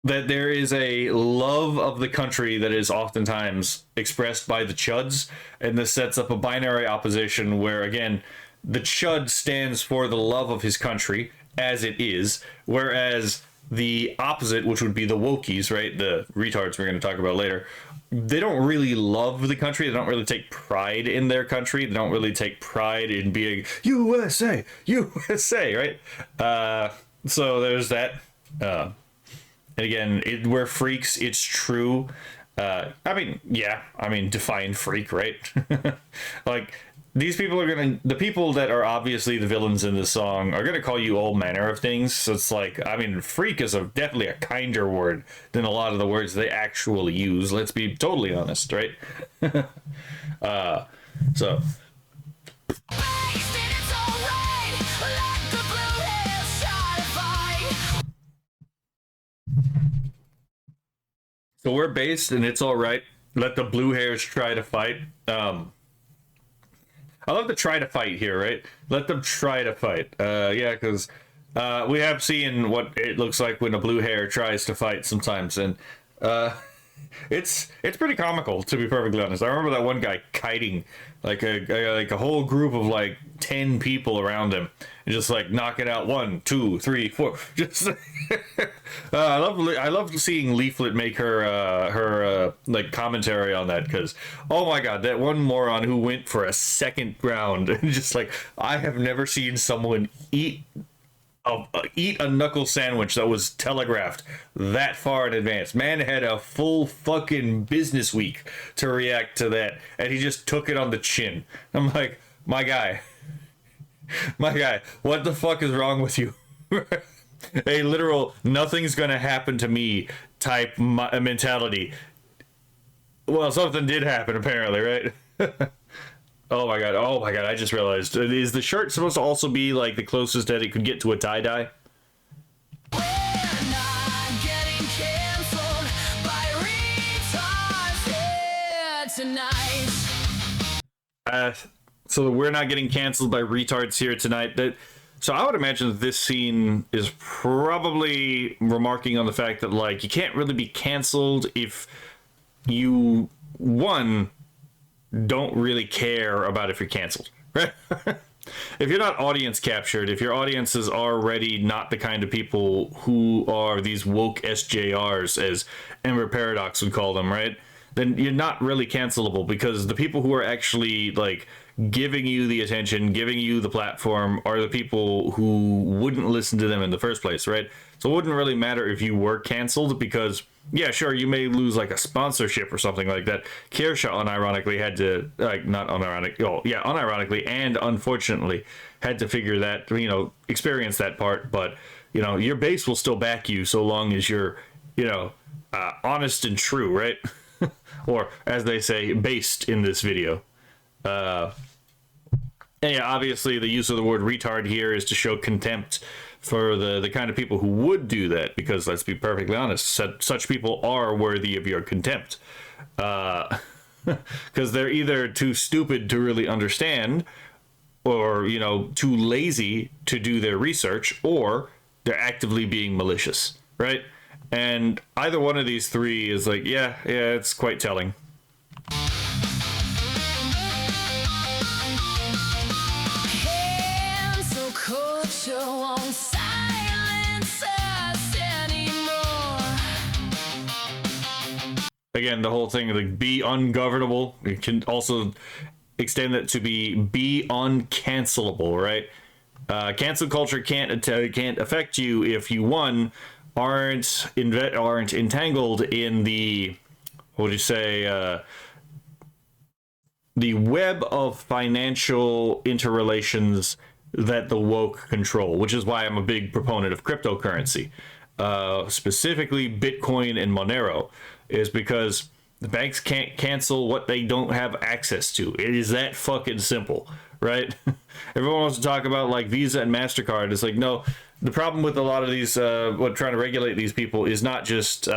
that there is a love of the country that is oftentimes expressed by the chuds, and this sets up a binary opposition where, again, the chud stands for the love of his country as it is, whereas the opposite, which would be the wokies, right, the retards we're going to talk about later, they don't really love the country. They don't really take pride in their country. They don't really take pride in being USA, right? So there's that. And again, we're freaks. It's true. I mean, yeah. I mean, define freak, right? Like, these people the people that are obviously the villains in this song are gonna call you all manner of things. So it's like, I mean, freak is definitely a kinder word than a lot of the words they actually use. Let's be totally honest, right? So. Based and it's alright. Let the blue hair shine. So we're based and it's all right. Let the blue hairs try to fight. I love the try to fight here, right? Let them try to fight. Yeah, because We have seen what it looks like when a blue hair tries to fight sometimes, and it's pretty comical, to be perfectly honest. I remember that one guy kiting like a whole group of like 10 people around him, and just like knocking out 1, 2, 3, 4. Just I love seeing Leaflet make her like commentary on that, because oh my god, that one moron who went for a second round, and just like, I have never seen someone eat a knuckle sandwich that was telegraphed that far in advance. Man had a full fucking business week to react to that, and he just took it on the chin. I'm like, my guy, what the fuck is wrong with you? A literal nothing's gonna happen to me type mentality. Well, something did happen apparently, right? Oh my god, I just realized. Is the shirt supposed to also be like the closest that it could get to a tie-dye? We're not getting canceled by retards here tonight. So we're not getting canceled by retards here tonight. So I would imagine that this scene is probably remarking on the fact that, like, you can't really be canceled if you, one, don't really care about if you're canceled, right? If you're not audience captured, if your audience is already not the kind of people who are these woke SJRs, as Ember Paradox would call them, right? Then you're not really cancelable, because the people who are actually like giving you the attention, giving you the platform, are the people who wouldn't listen to them in the first place, right? So it wouldn't really matter if you were canceled, because yeah, sure, you may lose like a sponsorship or something like that. Kirsha unironically had to, like, not unironic, oh yeah, unironically and unfortunately had to figure that, you know, experience that part. But you know, your base will still back you so long as you're, you know, honest and true, right? Or as they say, based in this video. And yeah, obviously the use of the word retard here is to show contempt for the kind of people who would do that, because let's be perfectly honest, such people are worthy of your contempt, because they're either too stupid to really understand, or, you know, too lazy to do their research, or they're actively being malicious, right? And either one of these three is like, yeah, it's quite telling. Cancel culture won't silence us anymore. Again, the whole thing of like, be ungovernable, you can also extend that to be uncancelable, right? Cancel culture can't affect you if you, one, aren't entangled in the, what would you say, the web of financial interrelations that the woke control, which is why I'm a big proponent of cryptocurrency, specifically Bitcoin and Monero, is because the banks can't cancel what they don't have access to. It is that fucking simple, right? Everyone wants to talk about like Visa and MasterCard. It's like, no, the problem with a lot of these, trying to regulate these people is not just,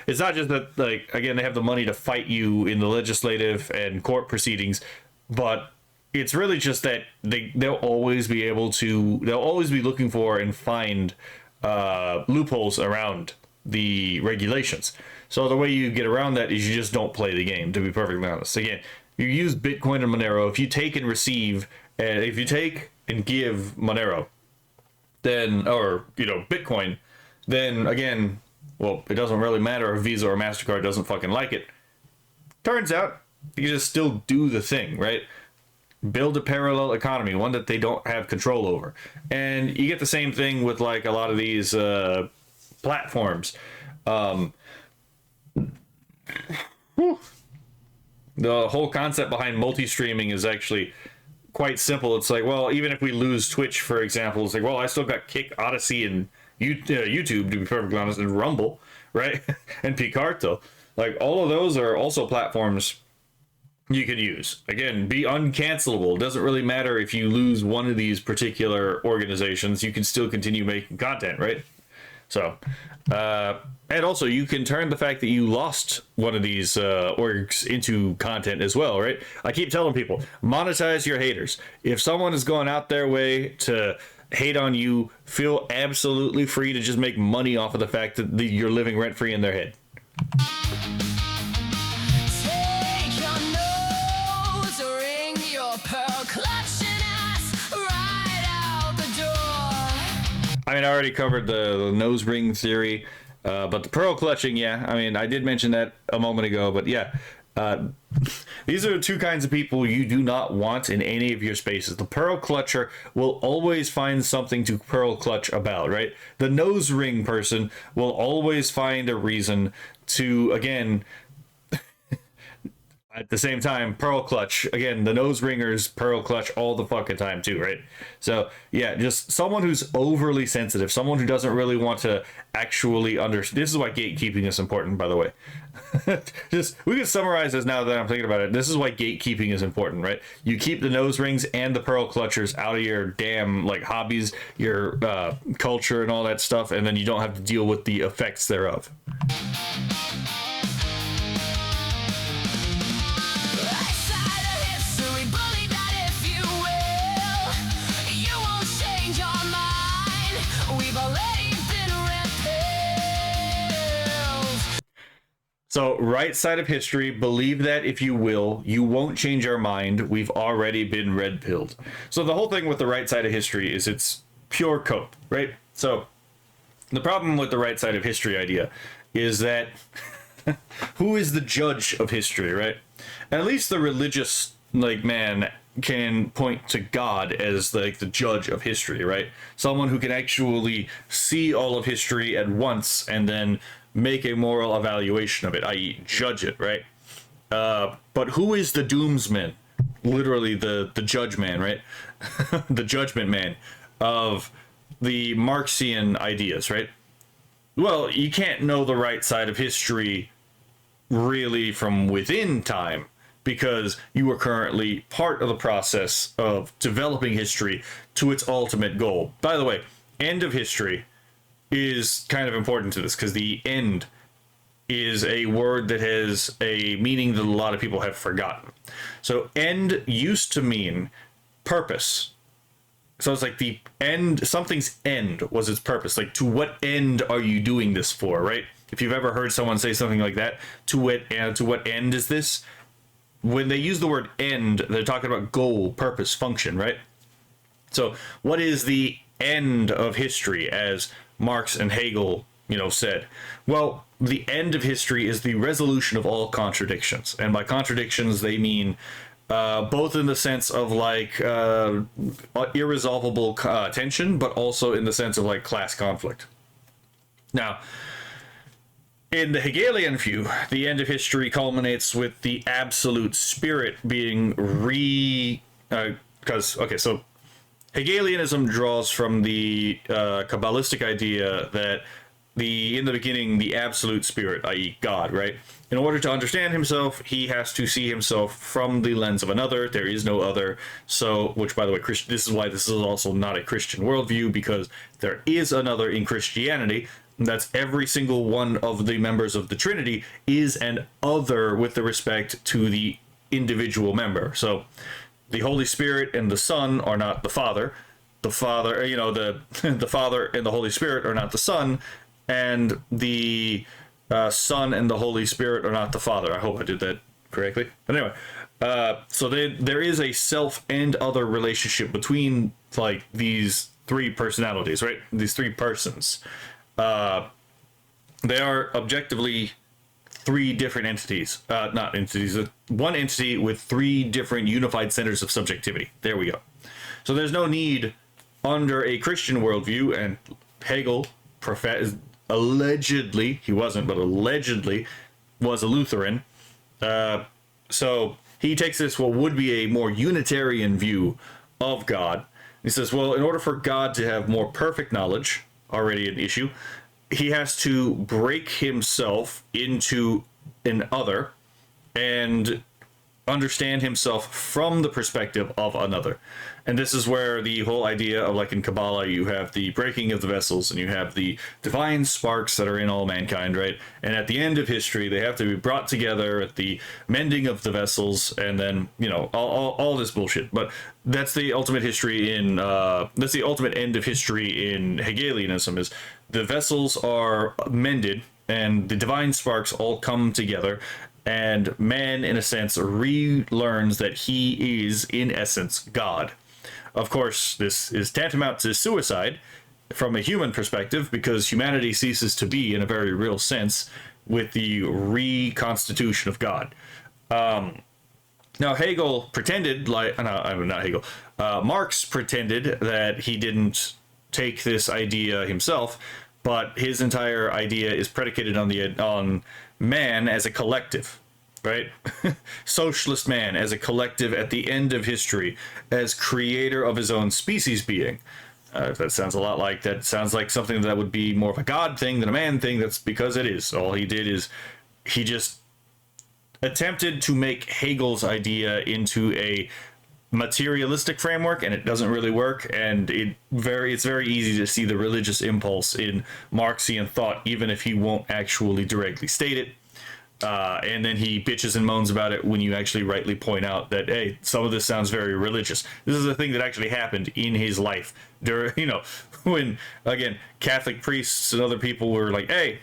it's not just that, like, again, they have the money to fight you in the legislative and court proceedings, but it's really just that they'll always be looking for and find loopholes around the regulations. So the way you get around that is you just don't play the game, to be perfectly honest. Again, you use Bitcoin and Monero. If you take and receive, and if you take and give Monero, then, or, you know, Bitcoin, then again, well, it doesn't really matter if Visa or MasterCard doesn't fucking like it. Turns out, you just still do the thing, right? Build a parallel economy, one that they don't have control over. And you get the same thing with like a lot of these platforms. The whole concept behind multi-streaming is actually quite simple. It's like, well, even if we lose Twitch, for example, it's like, well, I still got Kick, Odyssey, and YouTube, to be perfectly honest, and Rumble, right? And Picarto. Like, all of those are also platforms you can use. Again, be uncancelable. It doesn't really matter if you lose one of these particular organizations, you can still continue making content, right? So, and also you can turn the fact that you lost one of these orgs into content as well, right? I keep telling people, monetize your haters. If someone is going out their way to hate on you feel absolutely free to just make money off of the fact that you're living rent free in their head. Take your nose ring, your pearl clutching ass right out the door. I mean, I already covered the nose ring theory, but the pearl clutching, yeah. I mean, I did mention that a moment ago, but yeah. These are the two kinds of people you do not want in any of your spaces. The pearl clutcher will always find something to pearl clutch about, right? The nose ring person will always find a reason to, again, at the same time, pearl clutch. Again, the nose ringers pearl clutch all the fucking time too, right? So yeah, just someone who's overly sensitive, someone who doesn't really want to actually understand. This is why gatekeeping is important, by the way. Just, we can summarize this now that I'm thinking about it. This is why gatekeeping is important, right? You keep the nose rings and the pearl clutchers out of your damn like hobbies, your culture and all that stuff, and then you don't have to deal with the effects thereof. Right side of history, believe that if you will, you won't change your mind. We've already been red-pilled. So, right side of history, believe that if you will, you won't change our mind. We've already been red-pilled. So the whole thing with the right side of history is it's pure cope, right? So the problem with the right side of history idea is that who is the judge of history, right? At least the religious like man can point to God as like the judge of history, right? Someone who can actually see all of history at once and then make a moral evaluation of it, i.e. judge it, right? But who is the doomsman? Literally the judge man, right? The judgment man of the Marxian ideas, right? Well, you can't know the right side of history really from within time because you are currently part of the process of developing history to its ultimate goal. By the way, end of history is kind of important to this because the end is a word that has a meaning that a lot of people have forgotten. So end used to mean purpose. So it's like the end, something's end was its purpose. Like, to what end are you doing this for, right? If you've ever heard someone say something like that, to what end is this? When they use the word end, they're talking about goal, purpose, function, right? So what is the end of history, as Marx and Hegel, said? Well, the end of history is the resolution of all contradictions. And by contradictions, they mean both in the sense of like irresolvable tension, but also in the sense of like class conflict. Now, in the Hegelian view, the end of history culminates with the absolute spirit being so Hegelianism draws from the Kabbalistic idea that in the beginning, the absolute spirit, i.e. God, right? In order to understand himself, he has to see himself from the lens of another. There is no other. So, which, by the way, this is why this is also not a Christian worldview, because there is another in Christianity. That's every single one of the members of the Trinity is an other with the respect to the individual member. So, the Holy Spirit and the Son are not the Father. The Father, the Father and the Holy Spirit are not the Son. And the Son and the Holy Spirit are not the Father. I hope I did that correctly. But anyway, so there is a self and other relationship between like these three personalities, right? These three persons. They are objectively three different entities. Not entities. One entity with three different unified centers of subjectivity. There we go. So there's no need under a Christian worldview, and Hegel allegedly, he wasn't, but allegedly was a Lutheran. So he takes this, what would be a more Unitarian view of God. He says, well, in order for God to have more perfect knowledge, already an issue, he has to break himself into an other and understand himself from the perspective of another. And this is where the whole idea of, like in Kabbalah, you have the breaking of the vessels and you have the divine sparks that are in all mankind, right? And at the end of history, they have to be brought together at the mending of the vessels, and then, you know, all this bullshit. But that's the ultimate history in, that's the ultimate end of history in Hegelianism, is the vessels are mended and the divine sparks all come together, and man, in a sense, relearns that he is, in essence, God. Of course, this is tantamount to suicide from a human perspective, because humanity ceases to be, in a very real sense, with the reconstitution of God. Now, Hegel pretended, like, no, not Hegel, Marx pretended that he didn't take this idea himself, but his entire idea is predicated on man as a collective, right? Socialist man as a collective at the end of history, as creator of his own species being. That sounds a lot like, that sounds like something that would be more of a God thing than a man thing. That's because it is. All he did is he just attempted to make Hegel's idea into a materialistic framework, and it doesn't really work, and it's very easy to see the religious impulse in Marxian thought, even if he won't actually directly state it. And then he bitches and moans about it when you actually rightly point out that, hey, some of this sounds very religious. This is a thing that actually happened in his life during, you know, when, again, Catholic priests and other people were like, hey,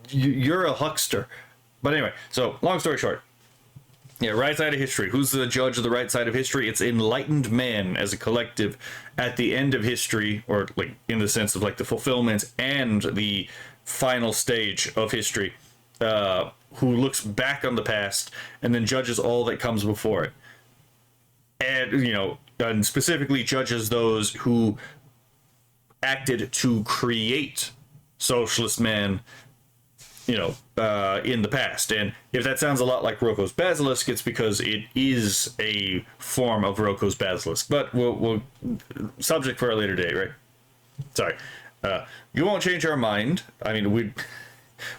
you're a huckster. But anyway, so long story short, yeah, right side of history. Who's the judge of the right side of history? It's enlightened man as a collective at the end of history, or like in the sense of like the fulfillment and the final stage of history, who looks back on the past and then judges all that comes before it. And, you know, and specifically judges those who acted to create socialist man, you know, in the past. And if that sounds a lot like Roko's Basilisk, it's because it is a form of Roko's Basilisk. But we'll subject for a later day, right? Sorry. You won't change our mind. I mean,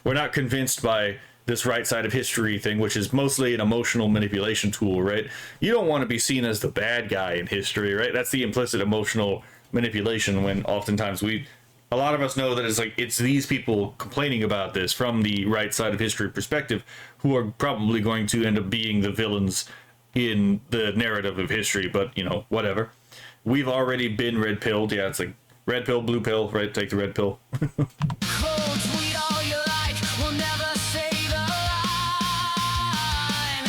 we're not convinced by this right side of history thing, which is mostly an emotional manipulation tool, right? You don't want to be seen as the bad guy in history, right? That's the implicit emotional manipulation, when oftentimes a lot of us know that it's these people complaining about this from the right side of history perspective who are probably going to end up being the villains in the narrative of history. But, you know, whatever. We've already been red-pilled. Yeah, it's like red pill, blue pill, right? Take the red pill. Cold tweet all you like, we'll never say the line.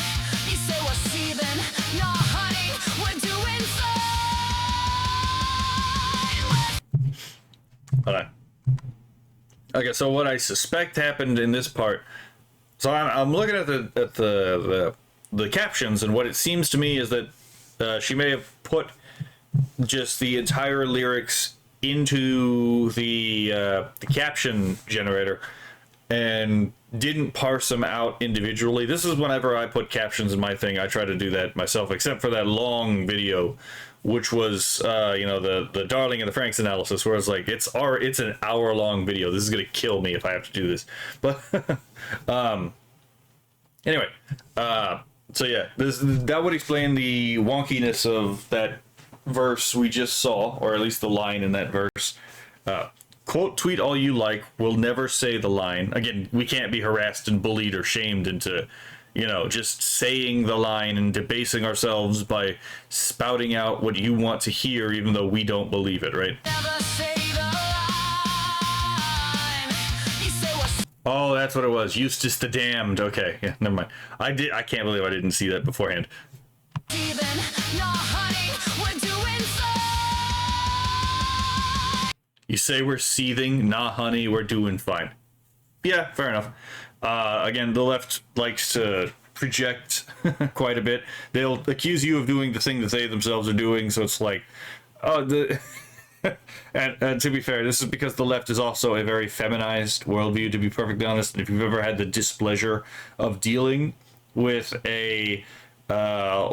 You say we're seething, no honey, we're doing fine. Hold on. Okay, so what I suspect happened in this part. So I'm looking at the captions, and what it seems to me is that she may have put just the entire lyrics into the caption generator and didn't parse them out individually. This is whenever I put captions in my thing, I try to do that myself, except for that long video, which was you know, the Darling and the Franks analysis, where it's like it's an hour-long video. This is gonna kill me if I have to do this. But anyway, so yeah, that would explain the wonkiness of that verse we just saw, or at least the line in that verse. Quote tweet all you like, we'll never say the line. Again, we can't be harassed and bullied or shamed into, you know, just saying the line and debasing ourselves by spouting out what you want to hear, even though we don't believe it, right? Never say the line. You say we're Oh, that's what it was. Eustace the Damned. Okay, yeah, never mind. I can't believe I didn't see that beforehand. seething, no honey, we're doing fine. You say we're seething? Nah, honey, we're doing fine. Yeah, fair enough. Again, the left likes to project quite a bit. They'll accuse you of doing the thing that they themselves are doing, so it's like, oh, and to be fair, this is because the left is also a very feminized worldview, to be perfectly honest. If you've ever had the displeasure of dealing with a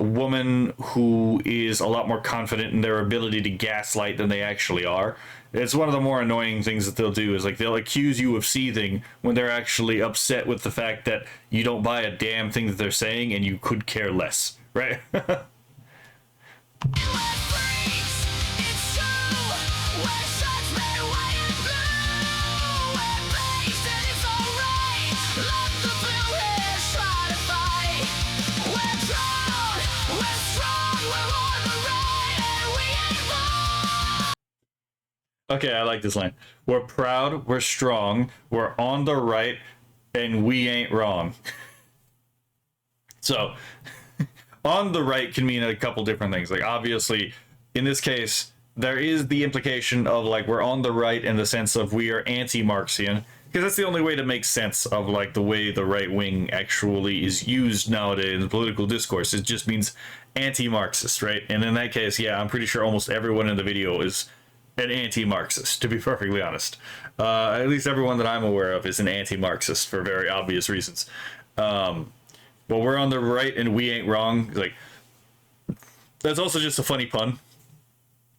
woman who is a lot more confident in their ability to gaslight than they actually are. It's one of the more annoying things that they'll do is like they'll accuse you of seething when they're actually upset with the fact that you don't buy a damn thing that they're saying and you could care less, right? Okay, I like this line. We're proud, we're strong, we're on the right, and we ain't wrong. So, on the right can mean a couple different things. Like, obviously, in this case, there is the implication of, like, we're on the right in the sense of we are anti-Marxian, because that's the only way to make sense of, like, the way the right wing actually is used nowadays in political discourse. It just means anti-Marxist, right? And in that case, yeah, I'm pretty sure almost everyone in the video is an anti-Marxist, to be perfectly honest. At least everyone that I'm aware of is an anti-Marxist for very obvious reasons. But we're on the right and we ain't wrong. Like, that's also just a funny pun.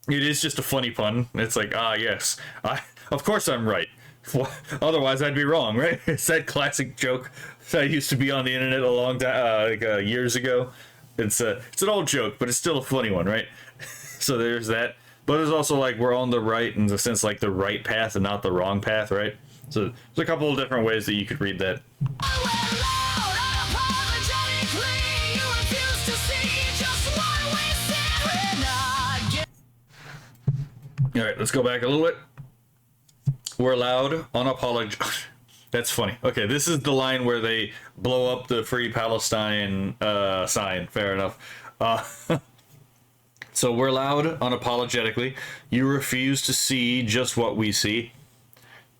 It is just a funny pun. It's like, yes, of course I'm right. Otherwise I'd be wrong, right? It's that classic joke that used to be on the internet a long time, years ago. It's an old joke, but it's still a funny one, right? So there's that. But there's also, like, we're on the right in the sense, like, the right path and not the wrong path, right? So there's a couple of different ways that you could read that. All right, let's go back a little bit. We're loud, unapologetic. That's funny. Okay, this is the line where they blow up the Free Palestine sign. Fair enough. So we're loud unapologetically. You refuse to see just what we see.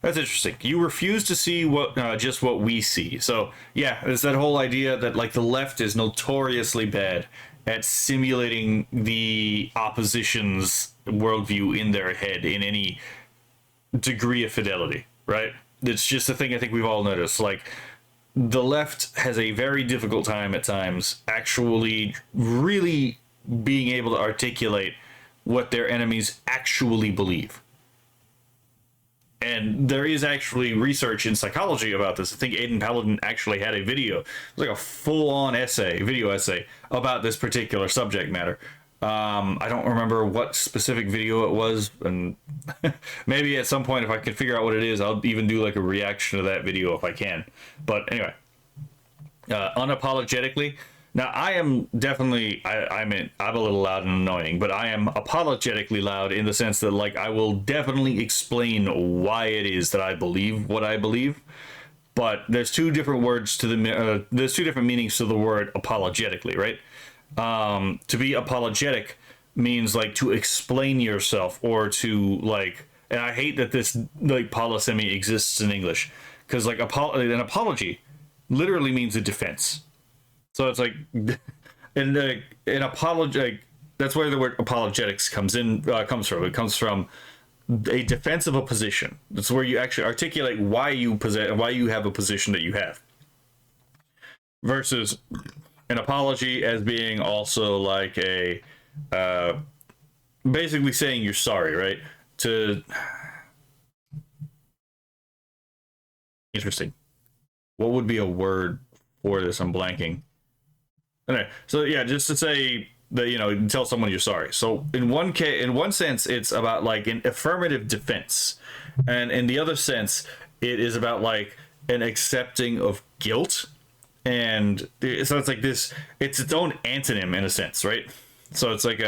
That's interesting. You refuse to see what just what we see. So yeah, there's that whole idea that, like, the left is notoriously bad at simulating the opposition's worldview in their head in any degree of fidelity, right? It's just a thing I think we've all noticed. Like, the left has a very difficult time at times actually really being able to articulate what their enemies actually believe. And there is actually research in psychology about this. I think Aiden Paladin actually had a video. It was like a full-on video essay about this particular subject matter. I don't remember what specific video it was, and maybe at some point if I can figure out what it is, I'll even do like a reaction to that video if I can. But anyway, unapologetically. Now, I am definitely, I'm a little loud and annoying, but I am apologetically loud in the sense that, like, I will definitely explain why it is that I believe what I believe. But there's two different words to there's two different meanings to the word apologetically, right? To be apologetic means, like, to explain yourself or to, like, and I hate that this, like, polysemy exists in English, because, like, an apology literally means a defense. So it's like, an apologetic. That's where the word apologetics comes from. It comes from a defense of a position. That's where you actually articulate why you have a position that you have. Versus an apology as being also like a, basically saying you're sorry, right? Interesting. What would be a word for this? I'm blanking. Anyway, so yeah, just to say that, you know, tell someone you're sorry. So in one sense, it's about, like, an affirmative defense, and in the other sense, it is about, like, an accepting of guilt, and so it's like this. It's its own antonym in a sense, right? So it's like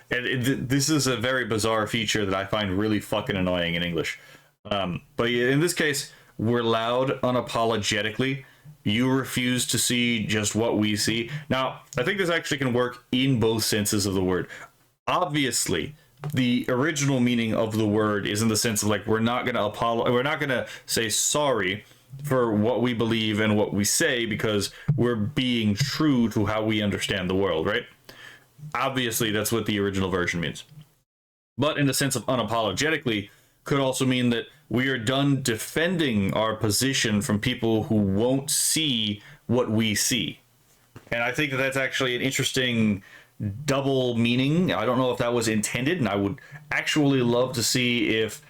this is a very bizarre feature that I find really fucking annoying in English. But in this case, we're loud unapologetically. You refuse to see just what we see. Now, I think this actually can work in both senses of the word. Obviously, the original meaning of the word is in the sense of, like, we're not gonna say sorry for what we believe and what we say because we're being true to how we understand the world, right? Obviously, that's what the original version means. But in the sense of unapologetically, could also mean that we are done defending our position from people who won't see what we see. And I think that that's actually an interesting double meaning. I don't know if that was intended, and I would actually love to see if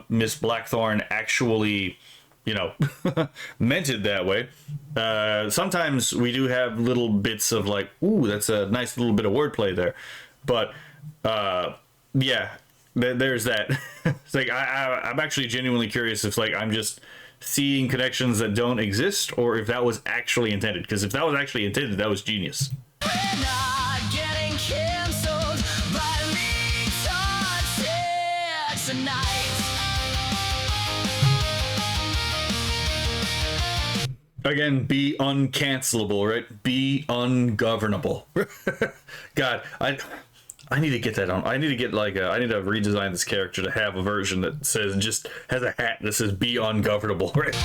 Miss Blackthorn actually, you know, meant it that way. Sometimes we do have little bits of like, ooh, that's a nice little bit of wordplay there. But yeah, there's that. It's like I'm actually genuinely curious if like I'm just seeing connections that don't exist, or if that was actually intended. Because if that was actually intended, that was genius. Not getting canceled by me tonight. Again, be uncancelable, right? Be ungovernable. God, I need to get that on. I need to get like I need to redesign this character to have a version that says, just has a hat that says be ungovernable, right?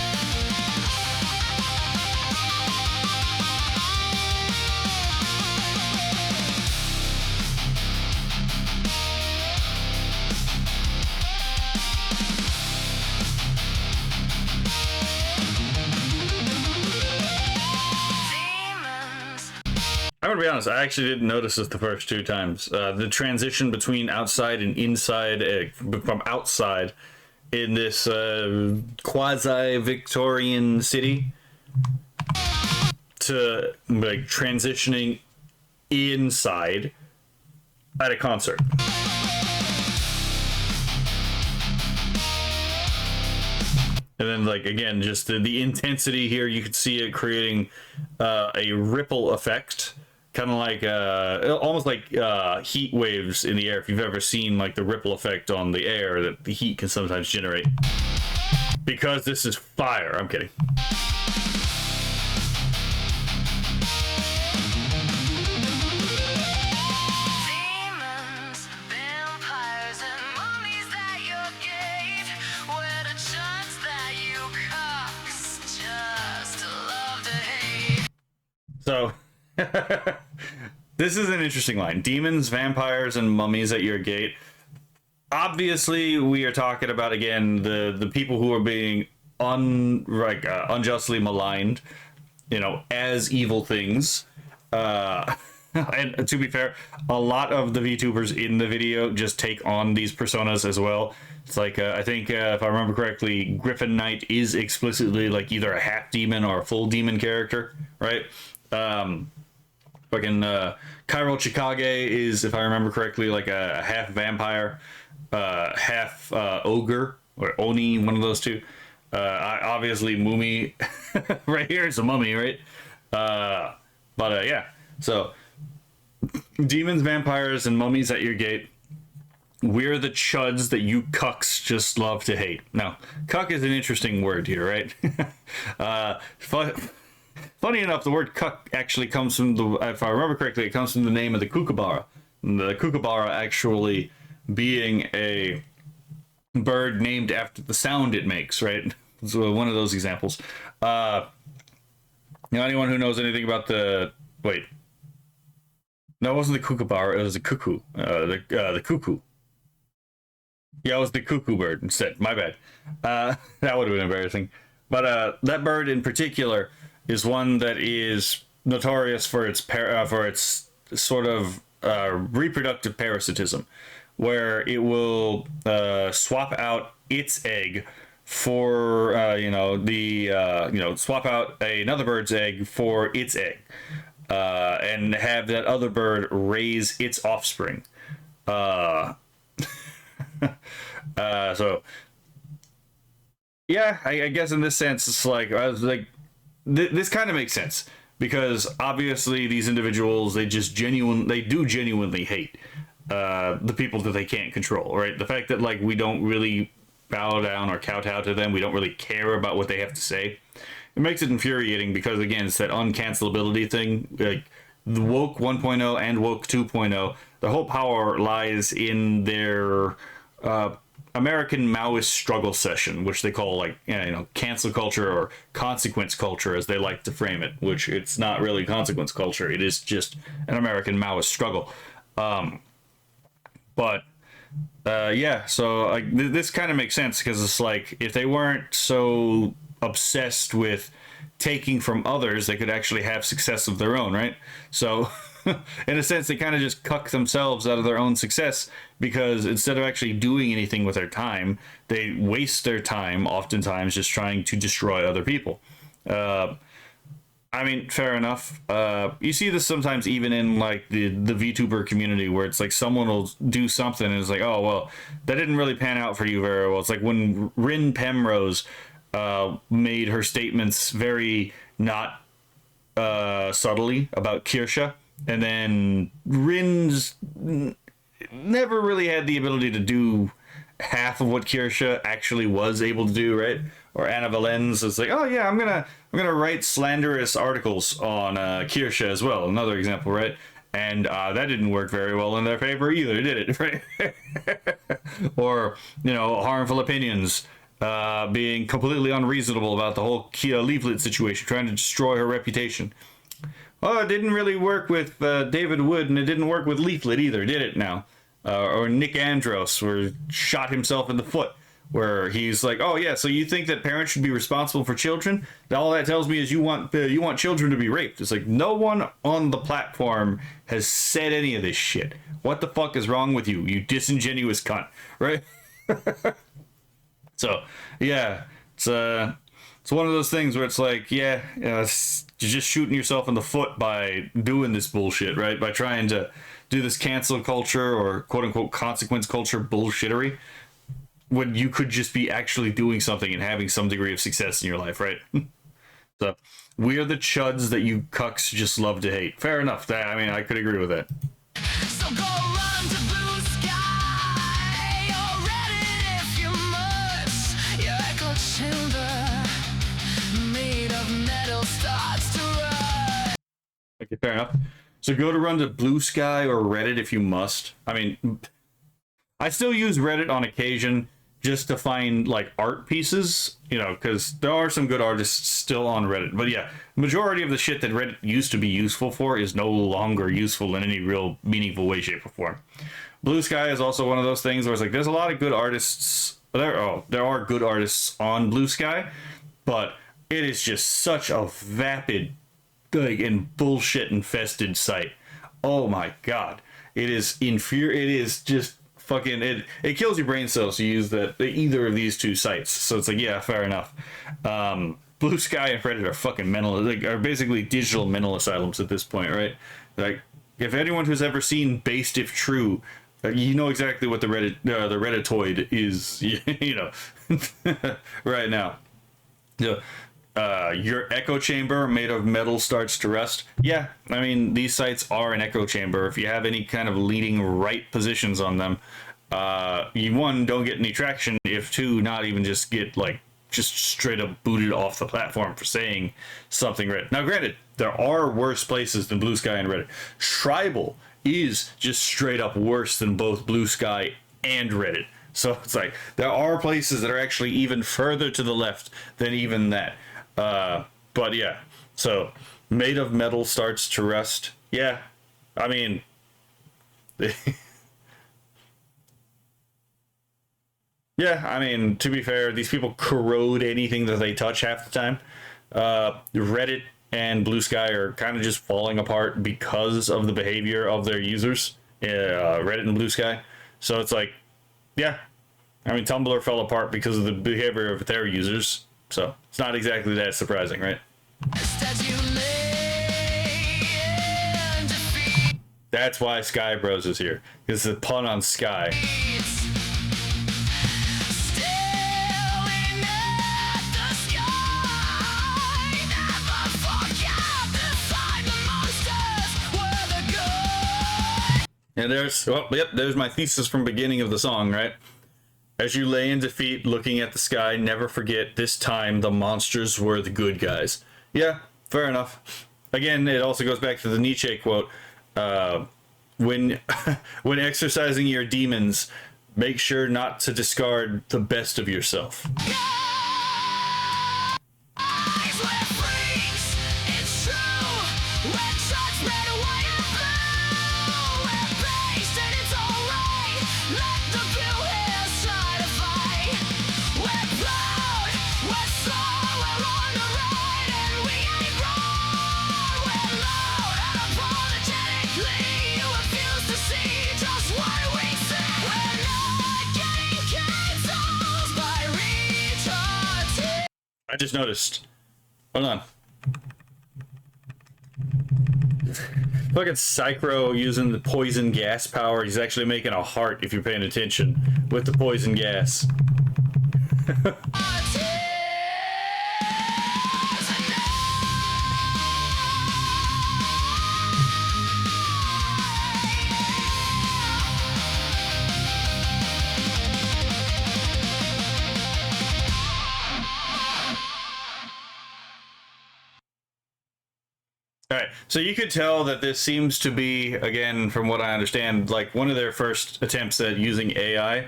I'm gonna be honest, I actually didn't notice this the first two times. The transition between outside and inside, from outside in this quasi-Victorian city to like transitioning inside at a concert. And then, like, again, just the intensity here, you could see it creating a ripple effect. Kind of like, almost like heat waves in the air. If you've ever seen, like, the ripple effect on the air that the heat can sometimes generate. Because this is fire. I'm kidding. Demons, vampires, and mummies that you gave. Where the chuds that you cocks just love to hate. So... this is an interesting line. Demons, vampires, and mummies at your gate. Obviously, we are talking about, again, the people who are being unjustly maligned, you know, as evil things. And to be fair, a lot of the VTubers in the video just take on these personas as well. It's like, I think, if I remember correctly, Griffin Knight is explicitly like either a half demon or a full demon character, right? Fucking Cairo Chikage is, if I remember correctly, like a half vampire, half ogre, or Oni, one of those two. Obviously, Mummy right here is a mummy, right? Yeah, so demons, vampires, and mummies at your gate. We're the chuds that you cucks just love to hate. Now, cuck is an interesting word here, right? Funny enough, the word cuck actually comes from if I remember correctly, it comes from the name of the kookaburra. The kookaburra actually being a bird named after the sound it makes, right? So one of those examples. Anyone who knows anything about no, it wasn't the kookaburra, it was the cuckoo. The cuckoo. Yeah, it was the cuckoo bird instead. My bad. That would have been embarrassing. But that bird in particular is one that is notorious for its sort of reproductive parasitism, where it will swap out its egg for swap out another bird's egg for its egg, and have that other bird raise its offspring. So yeah, I guess in this sense, it's like I was like. This kind of makes sense, because obviously these individuals, they do genuinely hate the people that they can't control, right? The fact that like we don't really bow down or kowtow to them, we don't really care about what they have to say, it makes it infuriating, because again, it's that uncancelability thing. Like the woke 1.0 and woke 2.0, the whole power lies in their American Maoist struggle session, which they call like cancel culture or consequence culture, as they like to frame it, which it's not really consequence culture, it is just an American Maoist struggle. Yeah, so this kind of makes sense, because it's like if they weren't so obsessed with taking from others, they could actually have success of their own, right? So in a sense, they kind of just cuck themselves out of their own success, because instead of actually doing anything with their time, they waste their time oftentimes just trying to destroy other people. I mean, fair enough. You see this sometimes even in like the VTuber community, where it's like someone will do something and it's like, oh, well, that didn't really pan out for you very well. It's like when Rin Pemrose made her statements very not subtly about Kirsha, and then Rin's never really had the ability to do half of what Kirsha actually was able to do, right? Or Anna Valens is like, oh yeah, I'm gonna write slanderous articles on Kirsha as well. Another example, right? And that didn't work very well in their favor either, did it? Right? Or, you know, harmful opinions, being completely unreasonable about the whole Kia leaflet situation, trying to destroy her reputation. Oh, it didn't really work with David Wood, and it didn't work with Leaflet either, did it now? Or Nick Andros, where shot himself in the foot, where he's like, oh yeah, so you think that parents should be responsible for children? All that tells me is you want children to be raped. It's like, no one on the platform has said any of this shit. What the fuck is wrong with you, you disingenuous cunt, right? So yeah, it's one of those things where it's like, yeah, you're just shooting yourself in the foot by doing this bullshit, right? By trying to do this cancel culture or quote unquote consequence culture bullshittery, when you could just be actually doing something and having some degree of success in your life, right? So we are the chuds that you cucks just love to hate. Fair enough. I mean, I could agree with that. So go run to blue sky or Reddit if you must. Your echo chamber made of metal starts to run. Okay, fair enough. So go to run to Blue Sky or Reddit if you must. I mean, I still use Reddit on occasion just to find like art pieces, you know, because there are some good artists still on Reddit. But yeah, majority of the shit that Reddit used to be useful for is no longer useful in any real meaningful way, shape, or form. Blue Sky is also one of those things where it's like there's a lot of good artists. There are good artists on Blue Sky, but it is just such a vapid, like, and bullshit infested site. Oh my god, it is it is just fucking it kills your brain cells to use either of these two sites. So it's like, yeah, fair enough. Blue Sky and Reddit are fucking mental, like, are basically digital mental asylums at this point, right? Like, if anyone who's ever seen Based If True, you know exactly what the Redditoid is, you know, right now. Yeah. Your echo chamber made of metal starts to rust. Yeah, I mean, these sites are an echo chamber. If you have any kind of leading right positions on them, you, one, don't get any traction. If two, not even just get like just straight up booted off the platform for saying something right. Now, granted, there are worse places than Blue Sky and Reddit. Tribal is just straight up worse than both Blue Sky and Reddit. So it's like there are places that are actually even further to the left than even that. But yeah, so made of metal starts to rust. Yeah, I mean, yeah, I mean, to be fair, these people corrode anything that they touch half the time. Reddit and Blue Sky are kind of just falling apart because of the behavior of their users. Reddit and Blue Sky. So it's like, yeah, I mean, Tumblr fell apart because of the behavior of their users. So it's not exactly that surprising, right? That's why Sky Bros is here. It's a pun on Sky. And there's, well, yep, there's my thesis from beginning of the song, right? As you lay in defeat, looking at the sky, never forget, this time the monsters were the good guys. Yeah, fair enough. Again, it also goes back to the Nietzsche quote, when exercising your demons, make sure not to discard the best of yourself. I just noticed. Hold on. Fucking Psychro using the poison gas power. He's actually making a heart, if you're paying attention, with the poison gas. All right, so you could tell that this seems to be, again, from what I understand, like one of their first attempts at using AI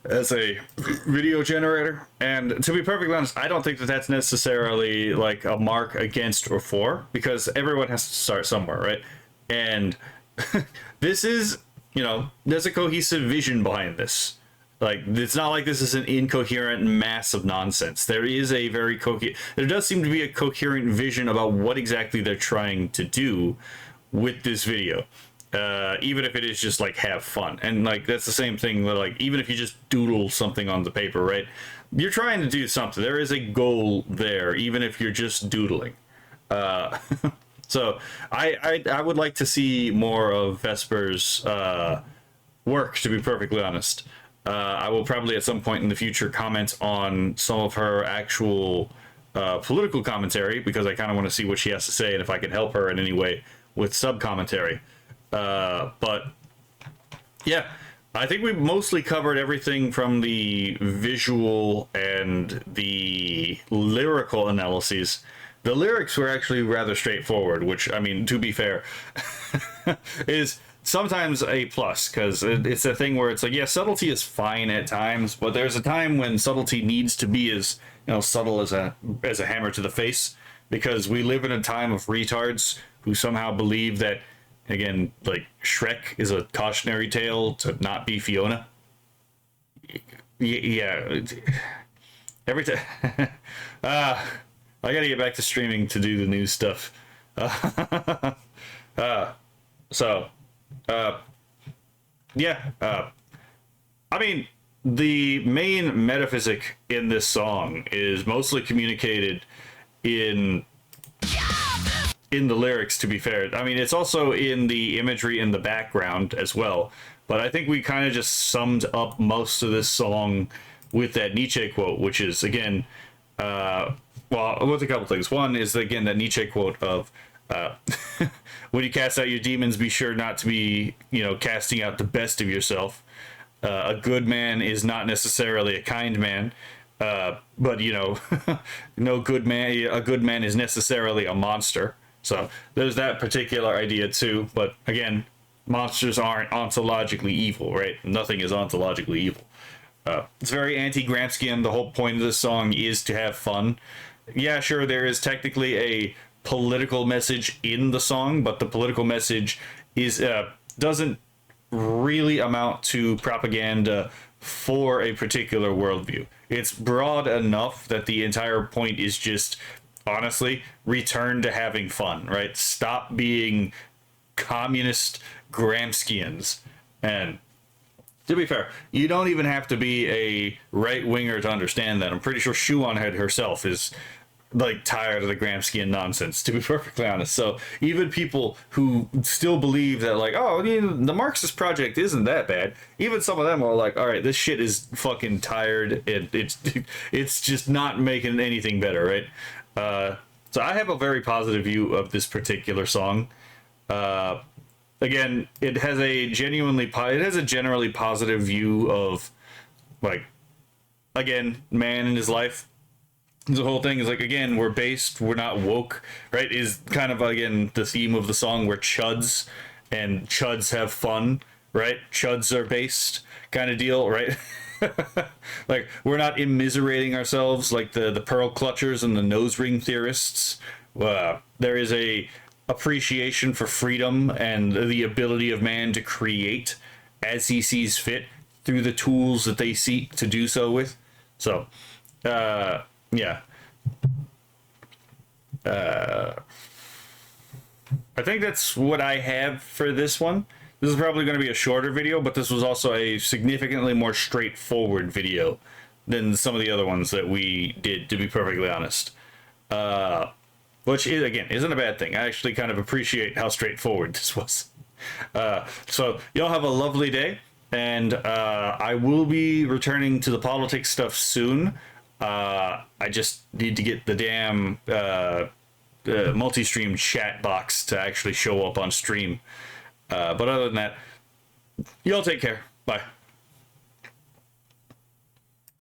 as a video generator. And to be perfectly honest, I don't think that that's necessarily like a mark against or for, because everyone has to start somewhere, right? And this is, you know, there's a cohesive vision behind this. Like, it's not like this is an incoherent mass of nonsense. There is a very there does seem to be a coherent vision about what exactly they're trying to do with this video. Even if it is just like have fun. And like, that's the same thing that, like, even if you just doodle something on the paper, right? You're trying to do something. There is a goal there, even if you're just doodling. So I would like to see more of Vesper's work, to be perfectly honest. I will probably at some point in the future comment on some of her actual political commentary, because I kind of want to see what she has to say and if I can help her in any way with sub commentary. But yeah, I think we mostly covered everything from the visual and the lyrical analyses. The lyrics were actually rather straightforward, which, I mean, to be fair, is sometimes a plus, because it's a thing where it's like, yeah, subtlety is fine at times, but there's a time when subtlety needs to be as, you know, subtle as a hammer to the face, because we live in a time of retards who somehow believe that, again, like, Shrek is a cautionary tale to not be Fiona. Yeah, every time. I gotta get back to streaming to do the news stuff. Yeah, I mean, the main metaphysic in this song is mostly communicated in the lyrics, to be fair. I mean, it's also in the imagery in the background as well, but I think we kind of just summed up most of this song with that Nietzsche quote, which is, again, well, with a couple things. One is, again, that Nietzsche quote of, when you cast out your demons, be sure not to be, you know, casting out the best of yourself. A good man is not necessarily a kind man, but, you know, a good man is necessarily a monster. So there's that particular idea too. But again, monsters aren't ontologically evil, right? Nothing is ontologically evil. It's very anti-Gramscian. The whole point of this song is to have fun. Yeah, sure, there is technically a political message in the song, but the political message is doesn't really amount to propaganda for a particular worldview. It's broad enough that the entire point is just, honestly, return to having fun, right? Stop being communist Gramscians. And to be fair, you don't even have to be a right-winger to understand that. I'm pretty sure Shuonhead herself is, like, tired of the Gramscian nonsense, to be perfectly honest. So even people who still believe that, like, oh, you know, the Marxist project isn't that bad, even some of them are like, all right, this shit is fucking tired. It's just not making anything better, right? So I have a very positive view of this particular song. Again, it has a generally positive view of, like, again, man in his life. The whole thing is like, again, we're not woke, right? Is kind of, again, the theme of the song, where chuds have fun, right? Chuds are based kind of deal, right? Like, we're not immiserating ourselves like the pearl clutchers and the nose ring theorists. There is a appreciation for freedom and the ability of man to create as he sees fit through the tools that they seek to do so with. So, yeah. I think that's what I have for this one. This is probably going to be a shorter video, but this was also a significantly more straightforward video than some of the other ones that we did, to be perfectly honest. Which is, again, isn't a bad thing. I actually kind of appreciate how straightforward this was. So y'all have a lovely day, and I will be returning to the politics stuff soon. I just need to get the damn multi-stream chat box to actually show up on stream. But other than that, y'all take care. Bye.